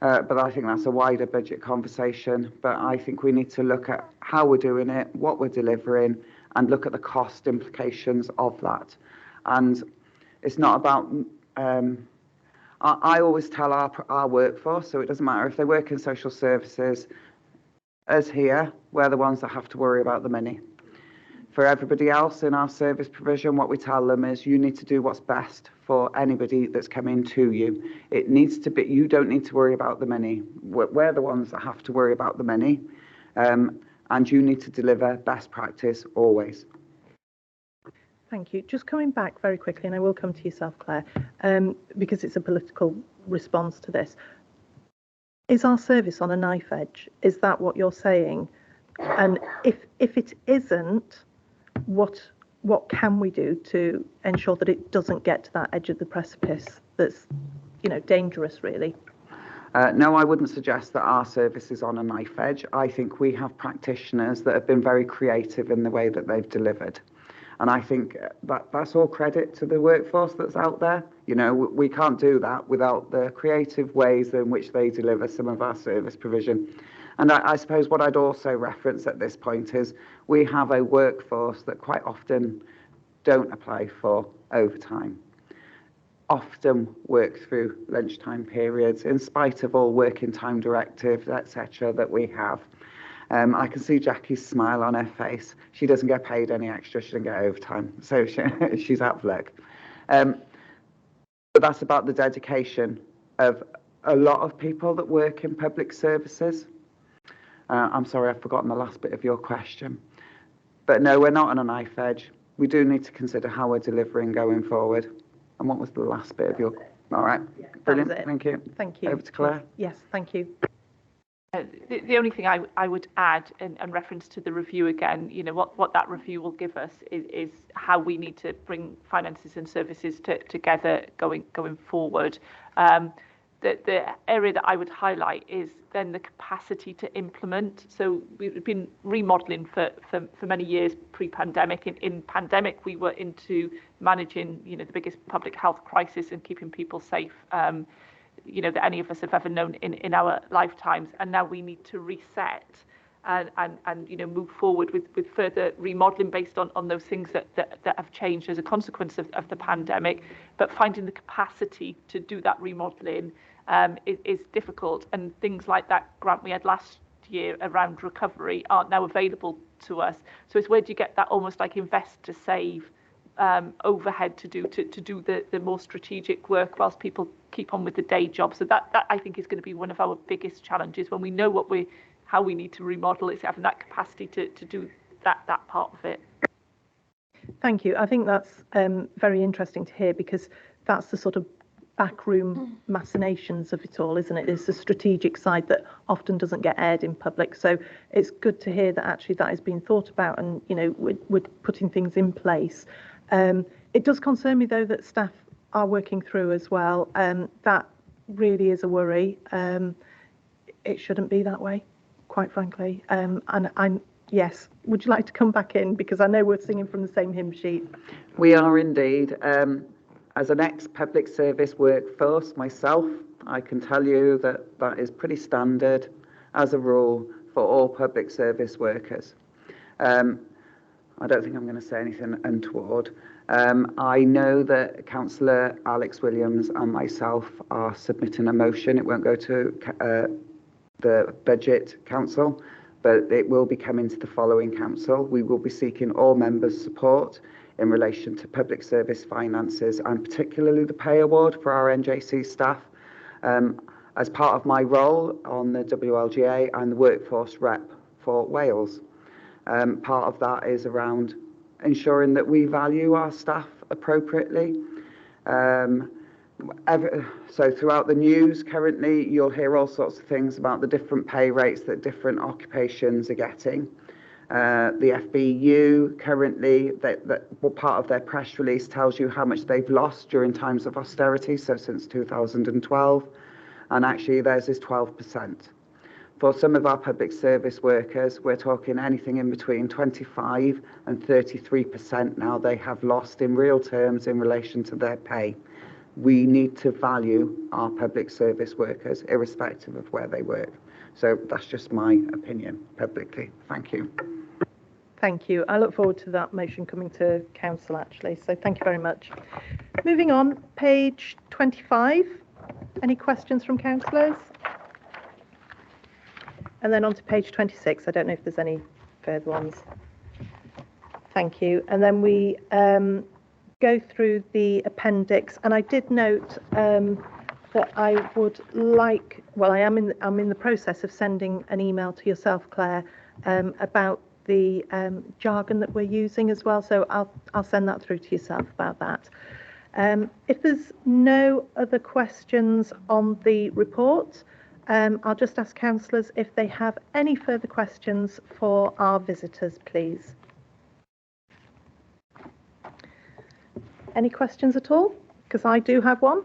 But I think that's a wider budget conversation. But I think we need to look at how we're doing it, what we're delivering, and look at the cost implications of that. And it's not about... I always tell our workforce, so it doesn't matter if they work in social services, us here, we're the ones that have to worry about the money. For everybody else in our service provision, what we tell them is you need to do what's best for anybody that's coming to you. It needs to be, you don't need to worry about the money. We're the ones that have to worry about the money. And you need to deliver best practice always. Thank you. Just coming back very quickly, and I will come to yourself, Claire, because it's a political response to this. Is our service on a knife edge? Is that what you're saying? And if it isn't, what can we do to ensure that it doesn't get to that edge of the precipice that's, dangerous, really? No, I wouldn't suggest that our service is on a knife edge. I think we have practitioners that have been very creative in the way that they've delivered. And I think that's all credit to the workforce that's out there. We can't do that without the creative ways in which they deliver some of our service provision. And I suppose what I'd also reference at this point is we have a workforce that quite often don't apply for overtime, often work through lunchtime periods, in spite of all working time directives, etc., that we have. I can see Jackie's smile on her face. She doesn't get paid any extra. She doesn't get overtime. So she's out of luck. But that's about the dedication of a lot of people that work in public services. I'm sorry, I've forgotten the last bit of your question. But no, we're not on a knife edge. We do need to consider how we're delivering going forward. And what was the last bit of your... All right. Yeah, brilliant. Thank you. Thank you. Over to Claire. Yes, thank you. The only thing I would add in reference to the review again, what that review will give us is how we need to bring finances and services together going forward. The area that I would highlight is then the capacity to implement. So we've been remodelling for many years pre-pandemic. In pandemic, we were into managing, the biggest public health crisis and keeping people safe. That any of us have ever known in our lifetimes, and now we need to reset and move forward with further remodelling based on those things that have changed as a consequence of the pandemic, but finding the capacity to do that remodelling is difficult, and things like that grant we had last year around recovery aren't now available to us. So it's where do you get that almost like invest to save overhead to do the more strategic work whilst people keep on with the day job. So that I think is going to be one of our biggest challenges when we know how we need to remodel. It's having that capacity to do that part of it. Thank you. I think that's very interesting to hear, because that's the sort of backroom machinations of it all, isn't it? It's the strategic side that often doesn't get aired in public. So it's good to hear that actually that is being thought about, and we're putting things in place. It does concern me though that staff are working through as well. That really is a worry. It shouldn't be that way, quite frankly. And yes, would you like to come back in, because I know we're singing from the same hymn sheet. We are indeed. As an ex-public service workforce myself, I can tell you that that is pretty standard as a rule for all public service workers. I don't think I'm going to say anything untoward. I know that Councillor Alex Williams and myself are submitting a motion. It won't go to the Budget Council, but it will be coming to the following council. We will be seeking all members' support in relation to public service finances, and particularly the pay award for our NJC staff. As part of my role on the WLGA, I'm the workforce rep for Wales. Part of that is around ensuring that we value our staff appropriately. So throughout the news currently, you'll hear all sorts of things about the different pay rates that different occupations are getting. The FBU currently, part of their press release tells you how much they've lost during times of austerity, so since 2012, and actually theirs is 12%. For some of our public service workers, we're talking anything in between 25 and 33% now they have lost in real terms in relation to their pay. We need to value our public service workers irrespective of where they work. So that's just my opinion publicly. Thank you. Thank you. I look forward to that motion coming to council actually. So thank you very much. Moving on, page 25. Any questions from councillors? And then on to page 26. I don't know if there's any further ones. Thank you. And then we go through the appendix. And I did note that I would like, well, I'm in the process of sending an email to yourself, Claire, about the jargon that we're using as well. So I'll send that through to yourself about that. If there's no other questions on the report, I'll just ask councillors if they have any further questions for our visitors, please. Any questions at all? Because I do have one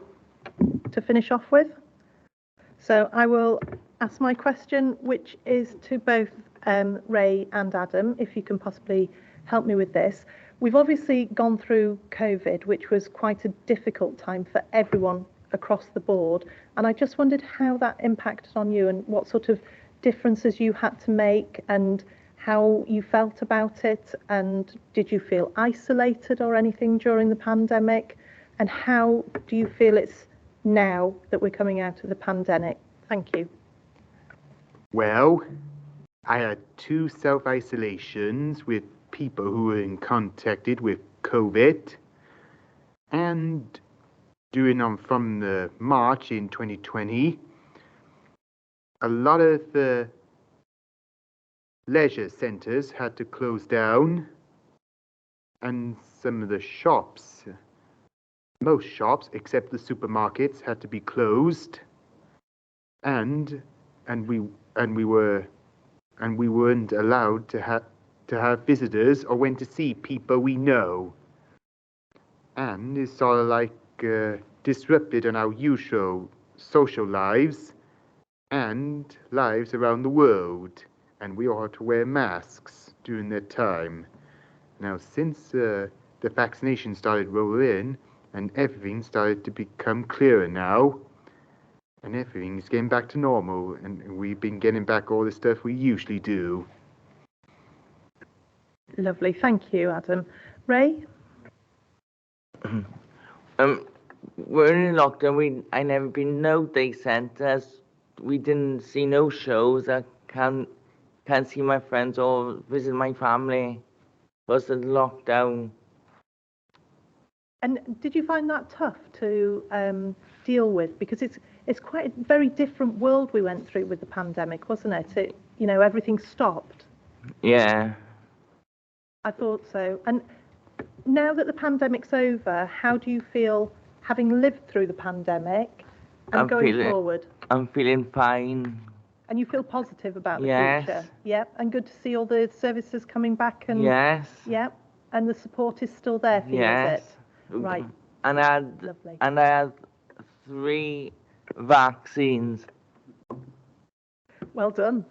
to finish off with. So I will ask my question, which is to both Ray and Adam, if you can possibly help me with this. We've obviously gone through COVID, which was quite a difficult time for everyone across the board. And I just wondered how that impacted on you and what sort of differences you had to make and how you felt about it. And did you feel isolated or anything during the pandemic? And how do you feel it's now that we're coming out of the pandemic? Thank you. Well, I had 2 self-isolations with people who were in contact with COVID, and from the March in 2020, a lot of the leisure centres had to close down, and some of the shops, most shops except the supermarkets, had to be closed, and we weren't allowed to have visitors or went to see people we know, and it's sort of like disrupted on our usual social lives and lives around the world, and we all had to wear masks during that time. Now, since the vaccination started rolling in and everything started to become clearer now, and everything's getting back to normal, and we've been getting back all the stuff we usually do. Lovely, thank you, Adam. Ray? we're in lockdown. I never been no day centres. We didn't see no shows. I can't see my friends or visit my family because of the lockdown. And did you find that tough to deal with? Because it's quite a very different world we went through with the pandemic, wasn't it? Everything stopped. Yeah. I thought so. And now that the pandemic's over, how do you feel having lived through the pandemic and going forward? I'm feeling fine. And you feel positive about the Yes. future? Yep. And good to see all the services coming back and Yes. Yep. And the support is still there for you, is it? Right. And Lovely. I had 3 vaccines. Well done.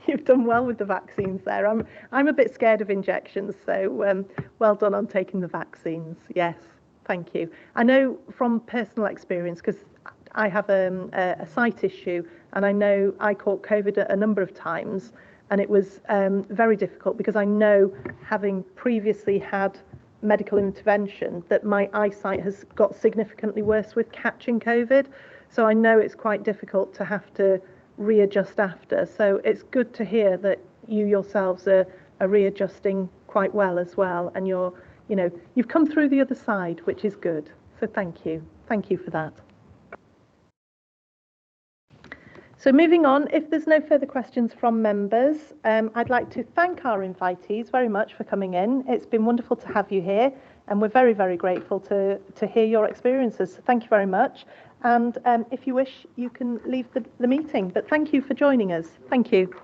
You've done well with the vaccines there. I'm a bit scared of injections, so well done on taking the vaccines. Yes, thank you. I know from personal experience, because I have a sight issue, and I know I caught COVID a number of times, and it was very difficult because I know, having previously had medical intervention, that my eyesight has got significantly worse with catching COVID. So I know it's quite difficult to have to readjust after. So it's good to hear that you yourselves are readjusting quite well as well. And you've come through the other side, which is good. So thank you. Thank you for that. So moving on, if there's no further questions from members, I'd like to thank our invitees very much for coming in. It's been wonderful to have you here, and we're very, very grateful to hear your experiences. So thank you very much. And if you wish, you can leave the meeting. But thank you for joining us. Thank you.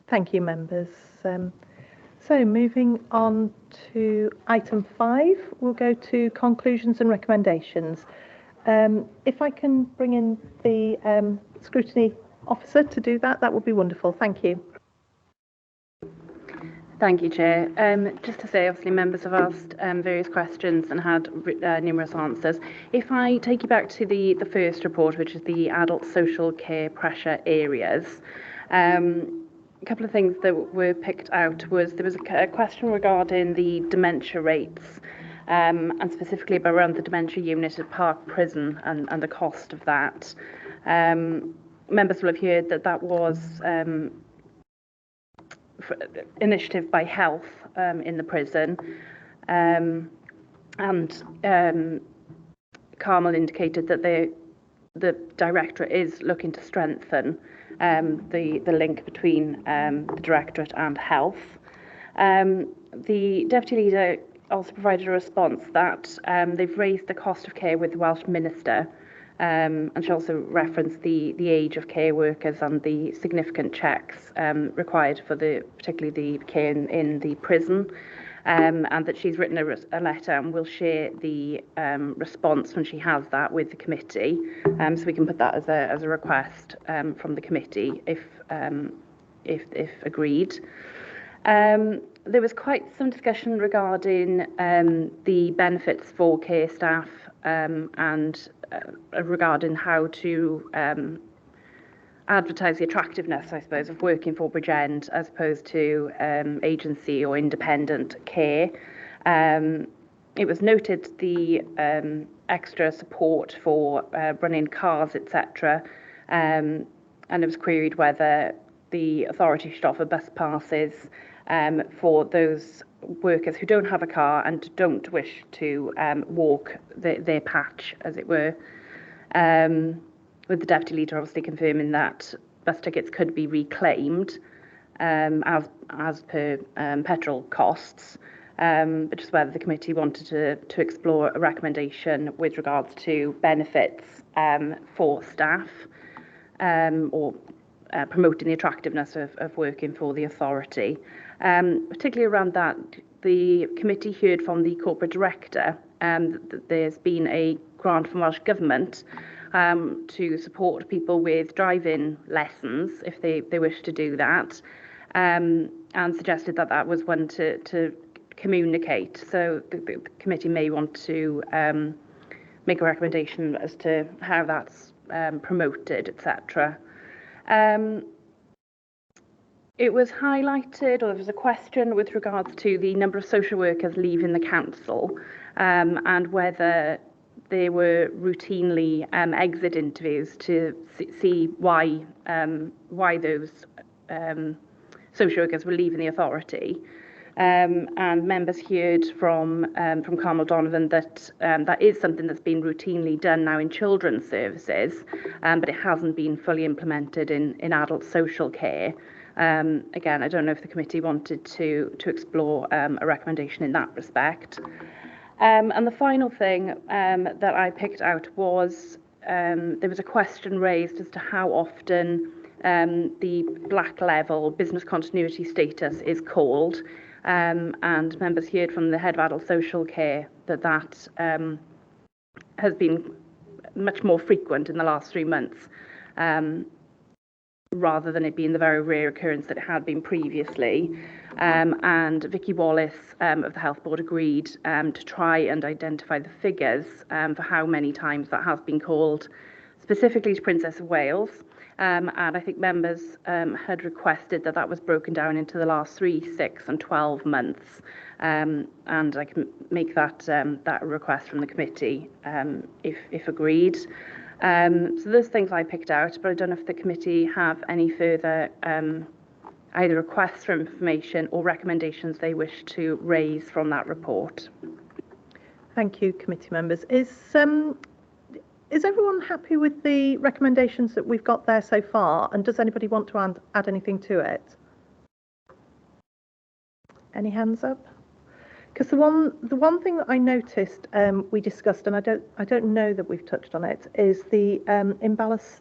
Thank you, members. So moving on to item 5, we'll go to conclusions and recommendations. If I can bring in the scrutiny officer to do that, that would be wonderful. Thank you. Thank you, Chair. Just to say, obviously, members have asked various questions and had numerous answers. If I take you back to the first report, which is the adult social care pressure areas, a couple of things that were picked out was there was a question regarding the dementia rates, and specifically around the dementia unit at Park Prison and the cost of that. Members will have heard that was initiative by health in the prison, and Carmel indicated that the directorate is looking to strengthen the link between the directorate and health. The deputy leader also provided a response that they've raised the cost of care with the Welsh Minister, and she also referenced the age of care workers and the significant checks required for particularly the care in the prison, and that she's written a letter and will share the response when she has that with the committee, so we can put that as a request from the committee if agreed. There was quite some discussion regarding the benefits for care staff and regarding how to advertise the attractiveness, I suppose, of working for Bridgend as opposed to agency or independent care. It was noted the extra support for running cars, etc., and it was queried whether the authority should offer bus passes for those workers who don't have a car and don't wish to walk their patch, as it were. With the deputy leader obviously confirming that bus tickets could be reclaimed as per petrol costs, but just whether the committee wanted to explore a recommendation with regards to benefits for staff or promoting the attractiveness of working for the authority. Particularly around that, the committee heard from the corporate director that there's been a grant from Welsh Government to support people with driving lessons if they wish to do that, and suggested that that was one to communicate. So the committee may want to make a recommendation as to how that's promoted, etc. It was highlighted, or there was a question with regards to the number of social workers leaving the council and whether they were routinely exit interviews to see why those social workers were leaving the authority. And members heard from Carmel Donovan that that is something that's been routinely done now in children's services, but it hasn't been fully implemented in adult social care. Again, I don't know if the committee wanted to explore a recommendation in that respect. And the final thing that I picked out was there was a question raised as to how often the black level business continuity status is called. And members heard from the head of adult social care that that has been much more frequent in the last 3 months, rather than it being the very rare occurrence that it had been previously. And Vicky Wallace of the Health Board agreed to try and identify the figures for how many times that has been called, specifically to Princess of Wales. And I think members had requested that that was broken down into the last 3, 6 and 12 months. And I can make that that request from the committee if agreed. So those things I picked out, but I don't know if the committee have any further either requests for information or recommendations they wish to raise from that report. Thank you, committee members. Is everyone happy with the recommendations that we've got there so far? And does anybody want to add anything to it? Any hands up? Because the one thing that I noticed we discussed, and I don't know that we've touched on it, is the imbalance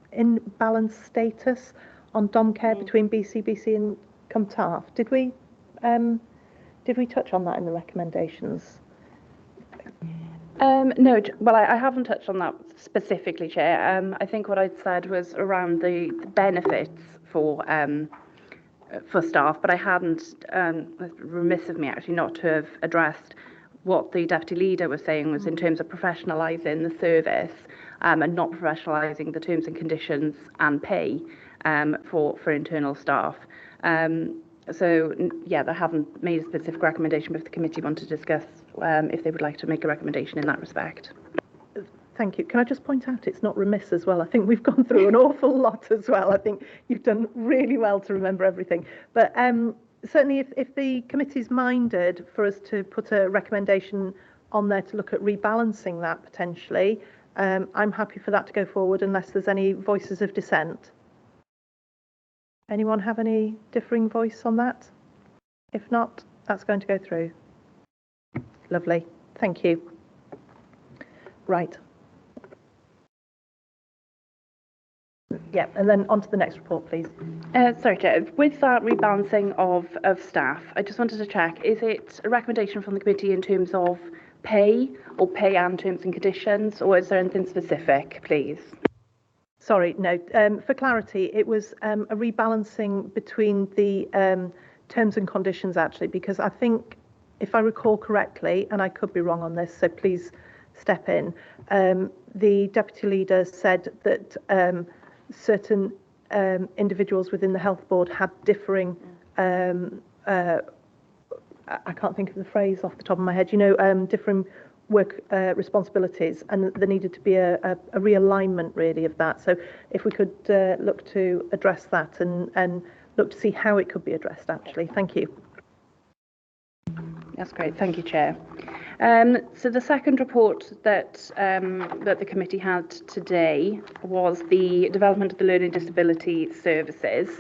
status on dom care between BCBC and Cumtaff. Did we touch on that in the recommendations? No, well, I haven't touched on that specifically, Chair. I think what I'd said was around the benefits for staff, but I hadn't, remiss of me actually not to have addressed what the Deputy Leader was saying was in terms of professionalising the service and not professionalising the terms and conditions and pay for internal staff. So, yeah, they haven't made a specific recommendation, but if the committee want to discuss if they would like to make a recommendation in that respect. Thank you. Can I just point out it's not remiss as well? I think we've gone through an awful lot as well. I think you've done really well to remember everything. But certainly if the committee's minded for us to put a recommendation on there to look at rebalancing that potentially, I'm happy for that to go forward unless there's any voices of dissent. Anyone have any differing voice on that? If not, that's going to go through. Lovely. Thank you. Right. Yeah, and then on to the next report, please. Sorry, Chair. With that rebalancing of staff, I just wanted to check, is it a recommendation from the committee in terms of pay or pay and terms and conditions, or is there anything specific, please? Sorry, no. For clarity, it was a rebalancing between the terms and conditions, actually, because I think, if I recall correctly, and I could be wrong on this, so please step in, the Deputy Leader said that certain individuals within the Health Board had differing, I can't think of the phrase off the top of my head, differing work responsibilities, and there needed to be a realignment really of that. So if we could look to address that and look to see how it could be addressed, actually. Thank you. That's great. Thank you, Chair. So the second report that the committee had today was the development of the learning disability services.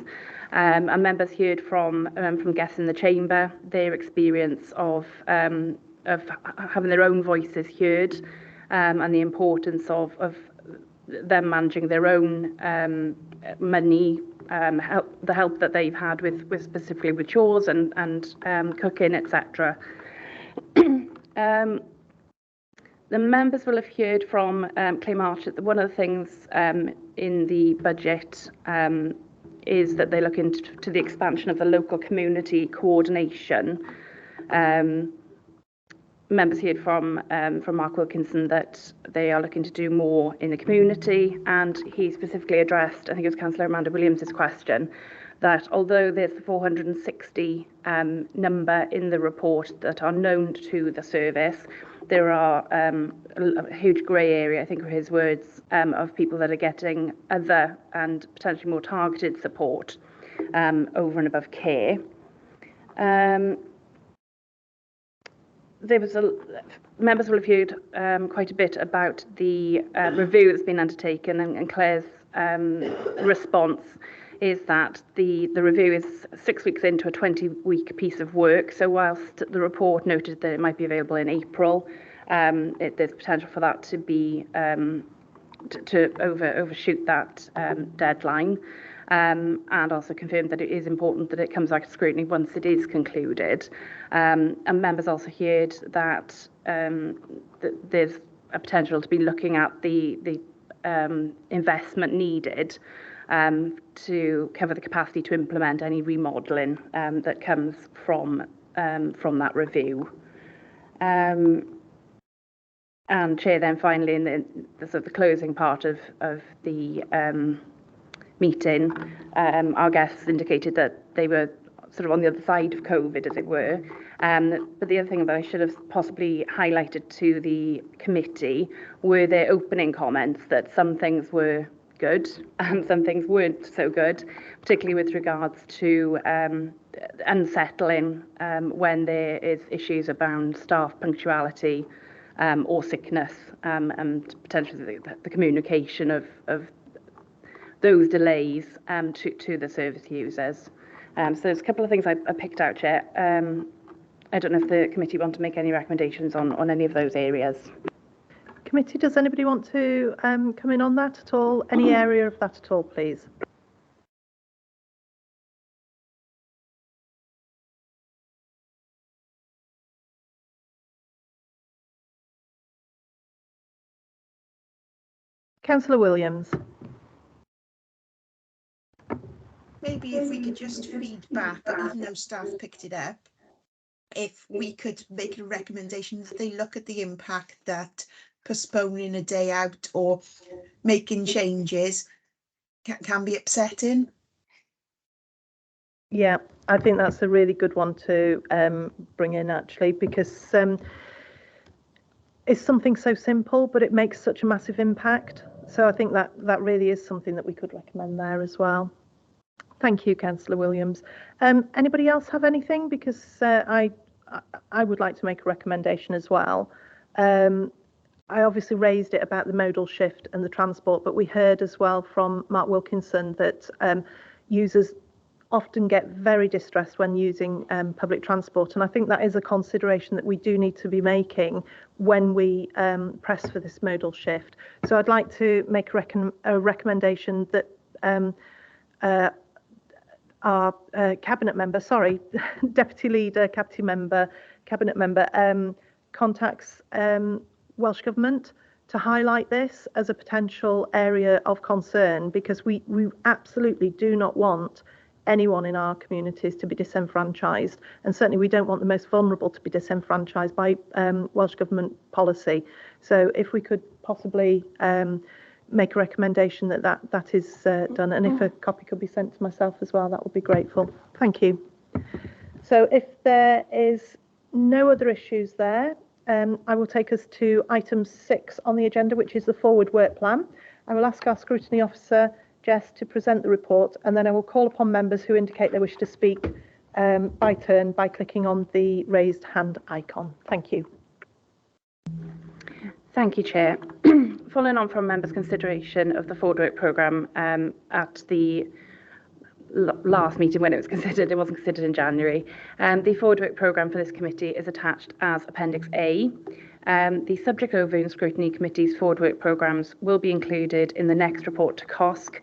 And members heard from guests in the chamber their experience of having their own voices heard, and the importance of them managing their own money, the help that they've had with specifically with chores and cooking, etc. The members will have heard from Clay March that one of the things in the budget is that they look into the expansion of the local community coordination. Members heard from Mark Wilkinson that they are looking to do more in the community, and he specifically addressed, I think it was Councillor Amanda Williams's question, that although there's the 460 number in the report that are known to the service, there are a huge grey area, I think were his words, of people that are getting other and potentially more targeted support over and above care. There was members will have heard quite a bit about the review that's been undertaken, and Claire's response is that the review is 6 weeks into a 20-week piece of work. So whilst the report noted that it might be available in April, there's potential for that to be to overshoot that deadline. And also confirmed that it is important that it comes back to scrutiny once it is concluded. And members also heard that, that there's a potential to be looking at the investment needed to cover the capacity to implement any remodelling that comes from that review. And Chair, then finally in the sort of the closing part of the meeting, our guests indicated that they were sort of on the other side of COVID, as it were. But the other thing that I should have possibly highlighted to the committee were their opening comments that some things were good and some things weren't so good, particularly with regards to unsettling when there is issues around staff punctuality or sickness, and potentially the communication of those delays to the service users. So there's a couple of things I picked out, Chair. I don't know if the committee want to make any recommendations on any of those areas. Committee, does anybody want to come in on that at all? Any area of that at all, please? Councillor Williams. Maybe if we could just feed back, even though staff picked it up, if we could make a recommendation that they look at the impact that postponing a day out or making changes can be upsetting. Yeah, I think that's a really good one to bring in, actually, because it's something so simple, but it makes such a massive impact. So I think that really is something that we could recommend there as well. Thank you, Councillor Williams. Anybody else have anything? Because I would like to make a recommendation as well. I obviously raised it about the modal shift and the transport, but we heard as well from Mark Wilkinson that users often get very distressed when using public transport, and I think that is a consideration that we do need to be making when we press for this modal shift. So I'd like to make a recommendation that our cabinet member, deputy leader, cabinet member contacts Welsh Government to highlight this as a potential area of concern, because we absolutely do not want anyone in our communities to be disenfranchised, and certainly we don't want the most vulnerable to be disenfranchised by Welsh Government policy. So if we could possibly make a recommendation that is done, and if a copy could be sent to myself as well, that would be grateful. Thank you. So if there is no other issues there, I will take us to item 6 on the agenda, which is the forward work plan. I will ask our scrutiny officer, Jess, to present the report, and then I will call upon members who indicate they wish to speak by turn by clicking on the raised hand icon. Thank you. Thank you, Chair. Following on from members' consideration of the forward work programme at the last meeting when it was considered. It wasn't considered in January. The forward work programme for this committee is attached as Appendix A. The Subject Overview and Scrutiny Committee's forward work programmes will be included in the next report to COSC,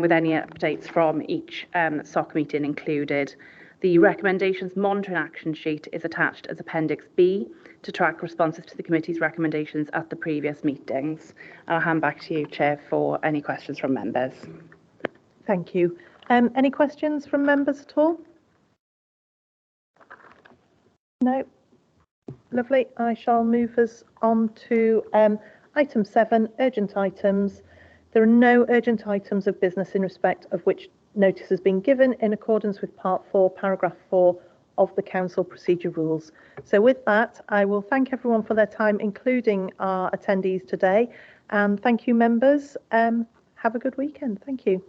with any updates from each SOC meeting included. The Recommendations Monitoring Action Sheet is attached as Appendix B to track responses to the committee's recommendations at the previous meetings. I'll hand back to you, Chair, for any questions from members. Thank you. Any questions from members at all? No. Lovely. I shall move us on to item 7, urgent items. There are no urgent items of business in respect of which notice has been given in accordance with Part 4, Paragraph 4 of the Council Procedure Rules. So with that, I will thank everyone for their time, including our attendees today, and thank you, members. Have a good weekend. Thank you.